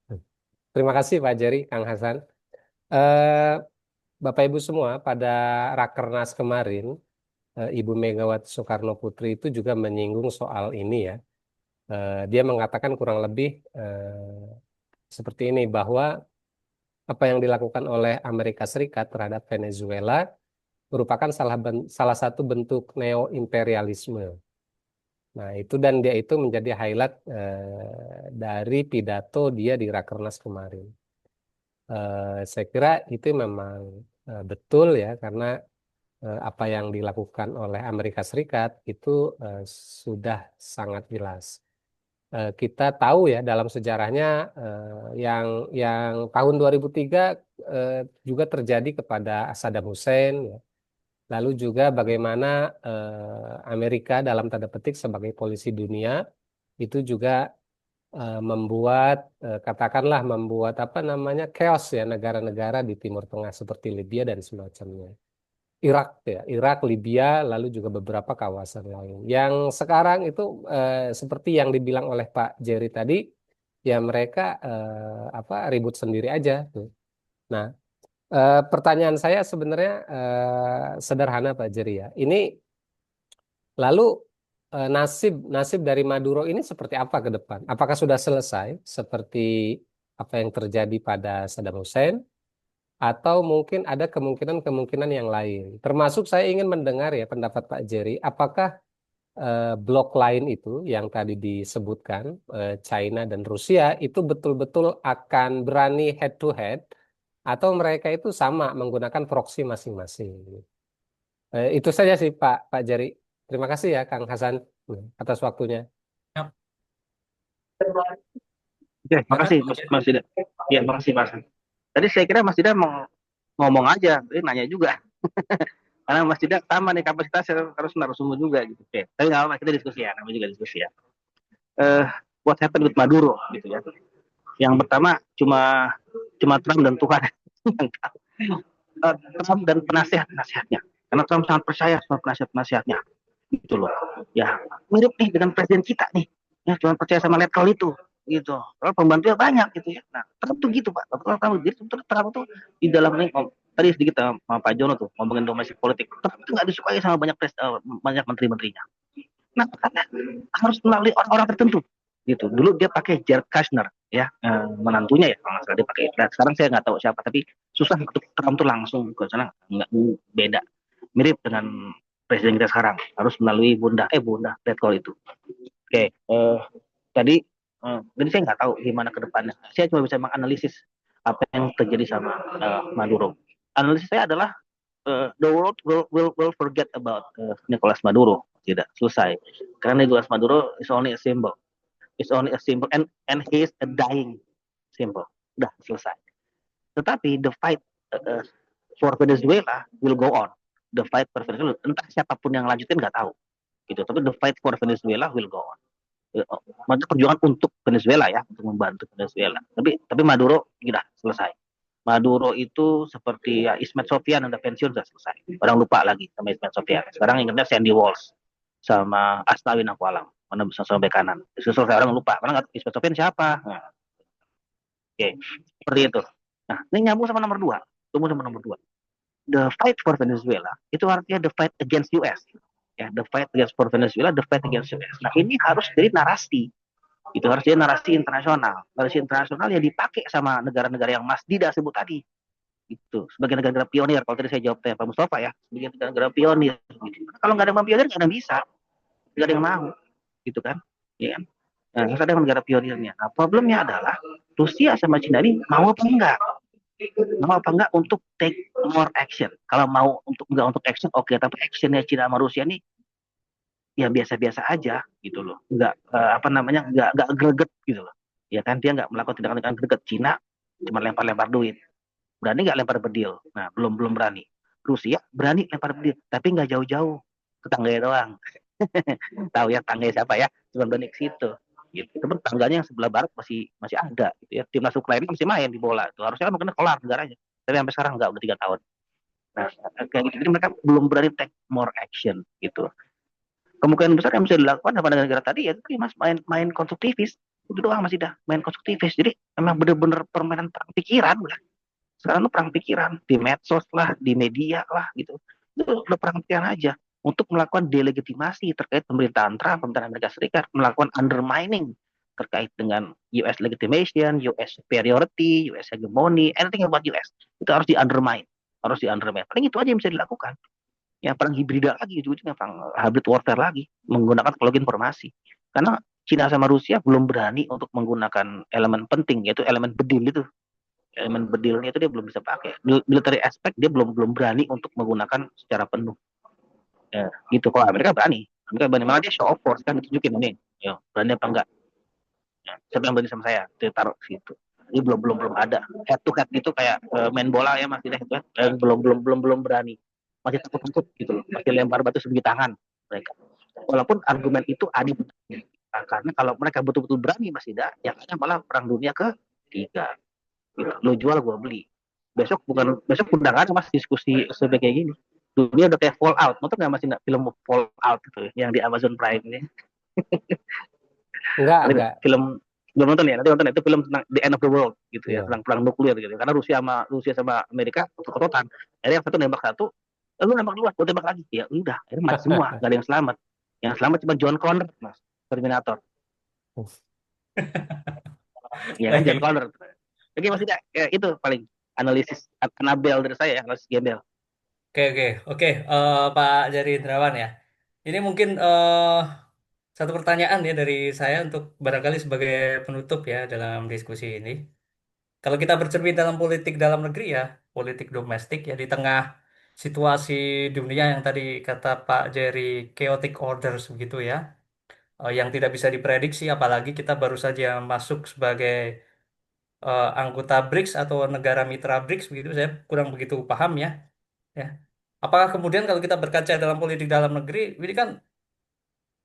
Terima kasih Pak Jerry, Kang Hasan. Bapak Ibu semua, pada Rakernas kemarin, Ibu Megawati Soekarno Putri itu juga menyinggung soal ini ya. Dia mengatakan kurang lebih seperti ini, bahwa apa yang dilakukan oleh Amerika Serikat terhadap Venezuela merupakan salah satu bentuk neo-imperialisme. Nah, dan dia itu menjadi highlight dari pidato dia di Rakernas kemarin. Saya kira itu memang betul ya, karena apa yang dilakukan oleh Amerika Serikat itu sudah sangat jelas. Kita tahu ya dalam sejarahnya yang tahun 2003 juga terjadi kepada Saddam Hussein ya. Lalu juga bagaimana Amerika dalam tanda petik sebagai polisi dunia itu juga katakanlah membuat apa namanya chaos ya negara-negara di Timur Tengah seperti Libya dan semacamnya. Irak, Libya, lalu juga beberapa kawasan lain. Yang sekarang itu seperti yang dibilang oleh Pak Jerry tadi, ya mereka ribut sendiri aja tuh. Nah, pertanyaan saya sebenarnya sederhana Pak Jerry ya. Ini lalu nasib dari Maduro ini seperti apa ke depan? Apakah sudah selesai seperti apa yang terjadi pada Saddam Hussein? Atau mungkin ada kemungkinan-kemungkinan yang lain. Termasuk saya ingin mendengar ya pendapat Pak Jerry, apakah blok lain itu yang tadi disebutkan, China dan Rusia, itu betul-betul akan berani head to head, atau mereka itu sama menggunakan proksi masing-masing. Itu saja sih Pak Jerry. Terima kasih ya Kang Hasan atas waktunya. Oke, Karena makasih Mas Dida. Ya, makasih Mas. Tadi saya kira Mas Dida mau ngomong aja, tapi nanya juga. Karena Mas Dida sama nih kapasitasnya harus narasumber juga gitu. Oke, tapi nggak apa-apa, kita diskusi ya, namanya juga diskusi ya. Eh, what happened with Maduro gitu ya. Yang pertama cuma cuma Trump dan Tuhan yang tahu. Trump dan penasihat-penasihatnya. Karena Trump sangat percaya sama penasihat-penasihatnya. Gitu loh. Ya, mirip nih dengan presiden kita nih. Ya, cuma percaya sama letkol itu gitu. Kalau pembantunya banyak gitu ya. Nah, Trump tuh gitu, Pak. Kalau Trump jadi Trump tuh di dalam ini tadi sedikit sama Pak Jono tuh ngomongin domestik politik. Trump itu nggak disukai sama banyak menteri-menterinya. Nah, karena harus melalui orang-orang tertentu gitu. Dulu dia pakai Jared Kushner ya, menantunya ya kalau nggak salah dia pakai. Nah, sekarang saya nggak tahu siapa, tapi susah untuk Trump tuh langsung ke sana, nggak beda, mirip dengan presiden kita sekarang harus melalui bunda Ted Cole itu. Oke, tadi jadi saya nggak tahu gimana ke depannya. Saya cuma bisa menganalisis apa yang terjadi sama Maduro. Analisis saya adalah the world will forget about Nicolas Maduro. Tidak selesai. Karena Nicolas Maduro is only a symbol. Is only a symbol and he is a dying symbol. Udah selesai. Tetapi the fight uh, for Venezuela will go on. The fight for Venezuela, entah siapapun yang lanjutin nggak tahu. Gitu. Tapi the fight for Venezuela will go on. Maksudnya perjuangan untuk Venezuela ya, untuk membantu Venezuela. Tapi Maduro tidak selesai. Maduro itu seperti ya Ismet Sofyan udah pensiun sudah selesai. Orang lupa lagi sama Ismet Sofyan. Sekarang ingatnya Sandy Walsh sama Astawin Aqualam. Mana bisa sampai kanan. Itu selesai orang lupa. Karena nggak Ismet Sofyan siapa. Nah, oke, seperti itu. Nah, ini nyambung sama nomor dua. Tunggu sama nomor dua. The fight for Venezuela itu artinya the fight against US. Ya, the fight against for Venezuela, the fight against US. Nah, ini harus jadi narasi. Itu harus jadi narasi internasional. Narasi internasional yang dipakai sama negara-negara yang Mas Dida sebut tadi. Itu sebagai negara-negara pionir. Kalau tadi saya jawab Pak Mustafa ya, sebagai negara-negara pionir. Gitu. Kalau nggak ada yang pionir nggak ada yang bisa, nggak ada yang mau, gitu kan? Ya. Nah, harus ada negara pionirnya. Nah, problemnya adalah Rusia sama Cina ini mau apa enggak? Mau apa enggak untuk take more action? Kalau mau enggak untuk action, oke. Tapi actionnya Cina sama Rusia ini ya biasa-biasa aja gitu loh. Enggak apa namanya enggak greget gitu loh. Ya kan dia enggak melakukan tindakan greget. Cina cuma lempar-lempar duit. Berani nggak lempar bedil? Nah, belum berani. Rusia berani lempar bedil, tapi nggak jauh-jauh, tetangganya doang. Tahu ya tetangganya siapa ya? Cuma berani ke situ. Gitu. Tapi tetangganya yang sebelah barat masih ada. Gitu ya. Timnas Ukraina masih main di bola. Itu harusnya kan mungkin kelar negaranya. Tapi sampai sekarang nggak, udah 3 tahun. Nah, kayak gitu. Jadi mereka belum berani take more action gitu. Kemungkinan besar yang bisa dilakukan sama negara-negara tadi ya itu mas main konstruktivis. Itu doang masih dah main konstruktivis. Jadi memang bener-bener permainan perang pikiran lah. Sekarang tuh perang pikiran di medsos lah, di media lah gitu. Itu udah perang pikiran aja untuk melakukan delegitimasi terkait pemerintahan Trump, pemerintahan Amerika Serikat, melakukan undermining terkait dengan US legitimation, US superiority, US hegemony, anything about US itu harus di-undermine, harus di-undermine. Paling itu aja yang bisa dilakukan. Ya perang hibrida lagi, ujungnya perang hybrid warfare lagi, menggunakan teknologi informasi. Karena Cina sama Rusia belum berani untuk menggunakan elemen penting, yaitu elemen bedil itu, elemen bedilnya itu dia belum bisa pakai. Military aspect dia belum berani untuk menggunakan secara penuh. Ya, gitu. Kalau Amerika berani. Amerika berani, malah dia show of force kan ditunjukin nih. Ya, berani apa enggak? Ya, siapa yang berani sama saya? Dia taruh situ. Ini belum ada head to head gitu kayak main bola ya masih itu kan. Belum berani. Masih takut gitu loh. Masih lempar batu sebiji tangan mereka. Walaupun argumen itu ada. Nah, karena kalau mereka betul-betul berani masih tidak, yang ada malah perang dunia ketiga. Gitu. Lo jual gue beli. Besok udah kan mas diskusi kayak gini. Dunia udah kayak Fallout. Nonton nggak masih film Fallout itu yang di Amazon Prime ini? Enggak. Film belum nonton ya, nanti nonton itu film tentang The End of the World gitu ya, tentang perang nuklir gitu. Karena Rusia sama Amerika kototan. Akhirnya yang satu nembak satu, lu nembak duluan, gue tembak lagi. Ya udah, akhirnya mati semua, gak ada yang selamat. Yang selamat cuma John Connor, mas, Terminator. Ya kan John Connor. Oke mas tidak, ya, itu paling analisis Anabel dari saya, analisis Gembel. Oke. Pak Jari Indrawan ya. Ini mungkin satu pertanyaan ya dari saya untuk barangkali sebagai penutup ya dalam diskusi ini. Kalau kita bercermin dalam politik dalam negeri ya, politik domestik ya di tengah situasi dunia yang tadi kata Pak Jerry chaotic orders begitu ya. yang tidak bisa diprediksi, apalagi kita baru saja masuk sebagai anggota BRICS atau negara mitra BRICS begitu. Saya kurang begitu paham ya. Ya. Apakah kemudian kalau kita berkaca dalam politik dalam negeri, ini kan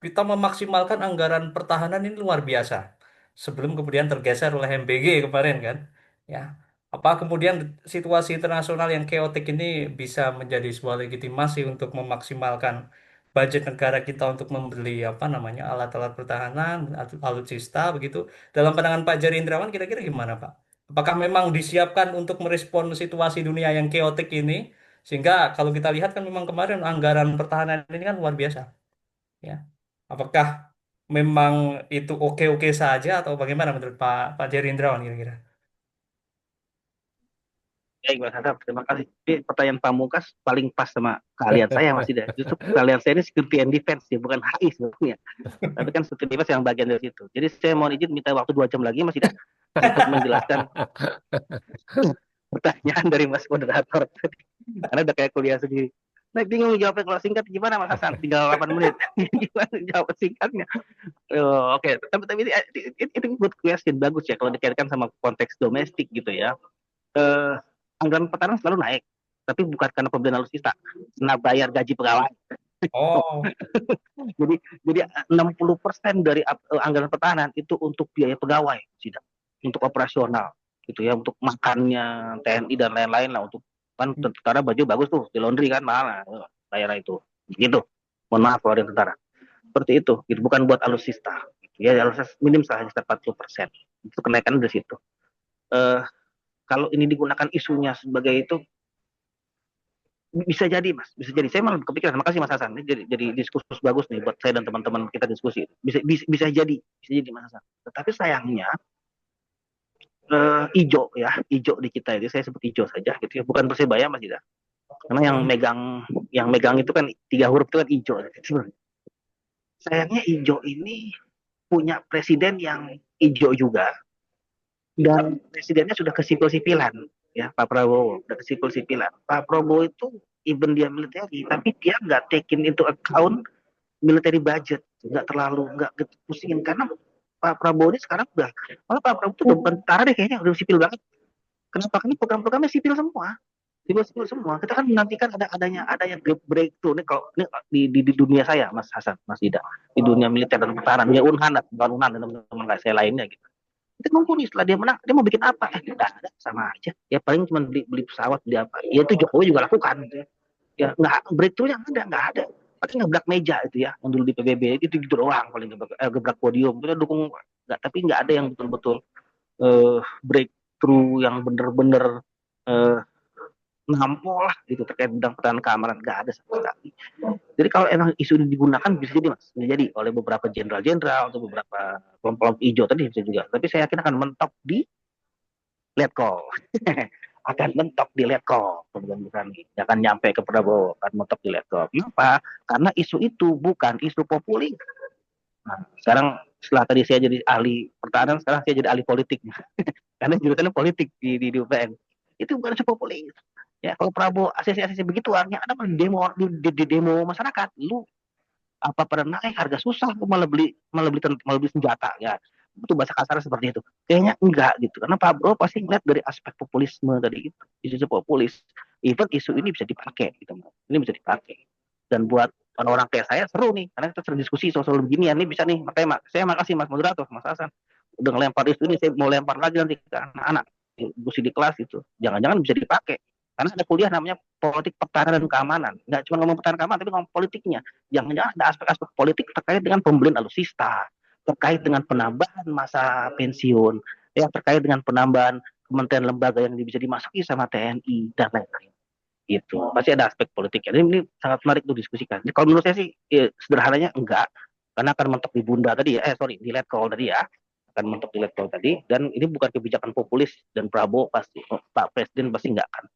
kita memaksimalkan anggaran pertahanan ini luar biasa sebelum kemudian tergeser oleh MBG kemarin kan ya apa kemudian situasi internasional yang keotik ini bisa menjadi sebuah legitimasi untuk memaksimalkan budget negara kita untuk membeli apa namanya alat-alat pertahanan alutsista begitu dalam pandangan Pak Jari Indrawan kira-kira gimana Pak? Apakah memang disiapkan untuk merespon situasi dunia yang keotik ini sehingga kalau kita lihat kan memang kemarin anggaran pertahanan ini kan luar biasa ya. Apakah memang itu oke-oke saja atau bagaimana menurut Pak Jerry Indrawan kira-kira? Baik, Mas Hassan, terima kasih. Ini pertanyaan Pamungkas paling pas sama kalian saya Mas Ida. Justru kalian saya ini security and defense ya, bukan HI sebetulnya. Tapi kan security defense yang bagian dari situ. Jadi saya mohon izin minta waktu 2 jam lagi Mas Ida untuk menjelaskan pertanyaan dari Mas moderator. Karena udah kayak kuliah sendiri. Nah, bingung jawabnya kalau singkat gimana Mas Hasan? Tinggal 8 menit. Gimana jawab singkatnya? Oke. Tapi itu good question, bagus ya kalau dikaitkan sama konteks domestik gitu ya. Eh, Anggaran pertahanan selalu naik, tapi bukan karena pembelian alutsista, karena bayar gaji pegawai. Oh, Jadi 60% dari anggaran pertahanan itu untuk biaya pegawai, tidak untuk operasional, gitu ya, untuk makannya TNI dan lain-lain lah, untuk kan tentara baju bagus tuh di laundry kan mahal, bayar itu, gitu. Mohon maaf kalau ada tentara. Seperti itu, gitu. Bukan buat alutsista. Gitu ya, alutsista minim saja 40%. Itu kenaikan dari situ. Eh, Kalau ini digunakan isunya sebagai itu bisa jadi Mas, bisa jadi. Saya malah kepikiran. Makasih Mas Hasan. Ini jadi diskursus bagus nih buat saya dan teman-teman kita diskusi. Bisa jadi, Mas Hasan. Tetapi sayangnya ijo ya, ijo di kita itu saya sebut ijo saja gitu ya. Bukan Persebaya Mas Ida. Karena yang megang itu kan 3 huruf itu kan ijo. Sayangnya ijo ini punya presiden yang ijo juga, dan presidennya sudah ke sipil-sipilan ya, Pak Prabowo udah ke sipil-sipilan. Pak Prabowo itu even dia military tapi dia nggak taking into account military budget, nggak gitu pusingin karena Pak Prabowo ini sekarang malah Pak Prabowo itu udah tentara deh kayaknya, udah sipil banget. Kenapa? Karena program-programnya sipil semua, sipil semua. Kita kan menantikan adanya breakthrough nih, kalau ini di dunia saya Mas Hasan, Mas Ida, di dunia militer dan pertahanan ya, Unhan dan teman-teman kayak saya lainnya gitu. Kita nunggu nih setelah dia menang, dia mau bikin apa? Tidak ada, sama aja. Ya paling cuma beli pesawat, beli apa. Ya itu Jokowi juga lakukan. Gitu ya. Ya nggak, breakthrough-nya nggak ada. Paling ngebrak meja itu ya, yang dulu di PBB itu gitu doang, paling gebrak podium. Kita dukung, nggak, tapi nggak ada yang betul-betul breakthrough yang bener-bener nampol lah gitu terkait bidang pertahanan keamanan, nggak ada sama sekali. Jadi kalau emang isu ini digunakan bisa jadi Mas, bisa jadi oleh beberapa jenderal-jenderal atau beberapa kelompok hijau tadi bisa juga. Tapi saya yakin akan mentok di Letkol. Akan mentok di Letkol. Bukan akan nyampe ke Prabowo, akan mentok di Letkol. Kenapa? Karena isu itu bukan isu populis. Nah, sekarang setelah tadi saya jadi ahli pertahanan, sekarang saya jadi ahli politik. Karena jurusannya politik di UPN. Itu bukan isu populis. Ya, kalau Prabowo asesi begitu, artinya ada di demo masyarakat. Lu apa pada naik harga susah, malah beli senjata ya. Itu bahasa kasar seperti itu. Kayaknya enggak gitu. Karena Pak Prabowo pasti ngeliat dari aspek populisme tadi itu, isu populis. Even isu ini bisa dipakai gitu. Ini bisa dipakai. Dan buat orang-orang kayak saya seru nih, karena kita sering diskusi soal beginian nih, bisa nih. Makanya saya makasih Mas moderator, Mas Hasan udah ngelempar isu ini. Saya mau lempar lagi nanti ke anak-anak diskusi di kelas itu. Jangan-jangan bisa dipakai. Karena ada kuliah namanya politik pertahanan dan keamanan. Nggak cuma ngomong pertahanan keamanan, tapi ngomong politiknya. Jangan-jangan ada aspek-aspek politik terkait dengan pembelian alutsista, terkait dengan penambahan masa pensiun, ya, terkait dengan penambahan kementerian lembaga yang bisa dimasuki sama TNI dan lain-lain. Itu pasti ada aspek politiknya. Ini sangat menarik untuk diskusikan. Jadi, kalau menurut saya sih sederhananya enggak, karena akan mentok di Bunda tadi ya, di Letkol tadi ya, akan mentok di Letkol tadi, dan ini bukan kebijakan populis, dan Prabowo pasti, Pak Presiden pasti enggak akan.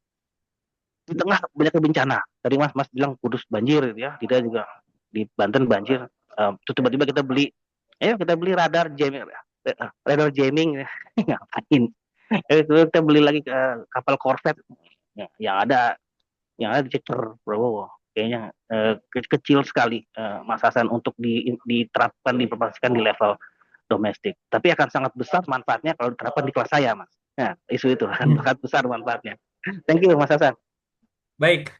Di tengah banyak bencana, tadi Mas bilang Kudus banjir ya, kita juga di Banten banjir. Tiba-tiba kita beli radar jamming, ngapain? Kita beli lagi kapal korvet yang ada dicekor Prabowo. kayaknya kecil sekali, Mas Hasan, untuk diterapkan, diimplementasikan di level domestik. Tapi akan sangat besar manfaatnya kalau diterapkan di kelas saya, Mas. Nah, isu itu akan sangat besar manfaatnya. Thank you, Mas Hasan. Baik.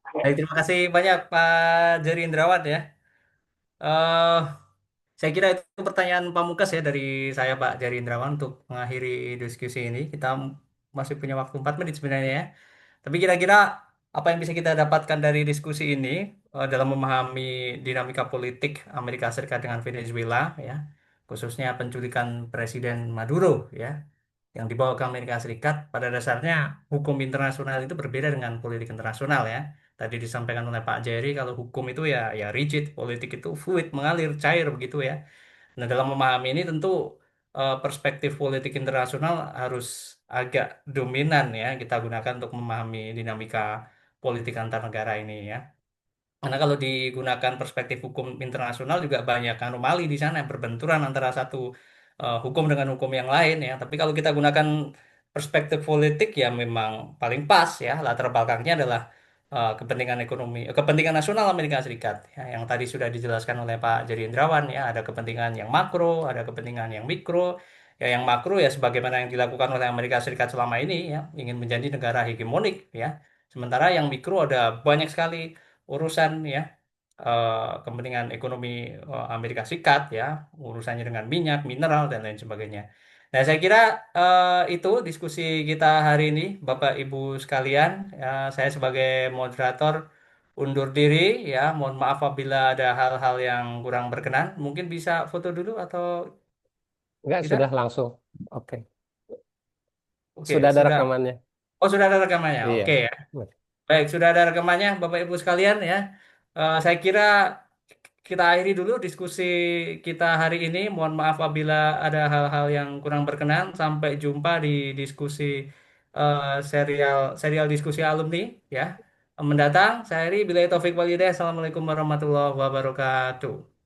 Baik, terima kasih banyak Pak Jerry Indrawan ya. eh Saya kira itu pertanyaan pamungkas ya dari saya Pak Jerry Indrawan untuk mengakhiri diskusi ini. Kita masih punya waktu 4 menit sebenarnya ya. Tapi kira-kira apa yang bisa kita dapatkan dari diskusi ini dalam memahami dinamika politik Amerika Serikat dengan Venezuela ya, khususnya penculikan Presiden Maduro ya, yang dibawa ke Amerika Serikat. Pada dasarnya hukum internasional itu berbeda dengan politik internasional ya. Tadi disampaikan oleh Pak Jerry kalau hukum itu ya rigid, politik itu fluid, mengalir, cair begitu ya. Nah, dalam memahami ini tentu perspektif politik internasional harus agak dominan ya kita gunakan untuk memahami dinamika politik antar negara ini ya. Karena kalau digunakan perspektif hukum internasional juga banyak anomali di sana, berbenturan antara satu hukum dengan hukum yang lain ya. Tapi kalau kita gunakan perspektif politik ya memang paling pas ya. Latar belakangnya adalah kepentingan ekonomi, kepentingan nasional Amerika Serikat ya, yang tadi sudah dijelaskan oleh Pak Jari Indrawan ya. Ada kepentingan yang makro, ada kepentingan yang mikro. Ya yang makro ya sebagaimana yang dilakukan oleh Amerika Serikat selama ini ya, ingin menjadi negara hegemonik ya. Sementara yang mikro ada banyak sekali urusan ya, kepentingan ekonomi Amerika Serikat ya, urusannya dengan minyak, mineral dan lain sebagainya. Nah, saya kira itu diskusi kita hari ini, Bapak Ibu sekalian. Ya, saya sebagai moderator undur diri ya. Mohon maaf apabila ada hal-hal yang kurang berkenan. Mungkin bisa foto dulu atau Enggak, sudah tidak? langsung. Oke. Oke, Sudah ada sudah. rekamannya. Oh, sudah ada rekamannya. Oke Iya. ya. Baik, sudah ada rekamannya, Bapak Ibu sekalian ya. Saya kira kita akhiri dulu diskusi kita hari ini. Mohon maaf apabila ada hal-hal yang kurang berkenan. Sampai jumpa di diskusi eh, serial serial diskusi alumni ya mendatang. Saya Heri, billahi taufik walhidayah. Assalamualaikum warahmatullahi wabarakatuh.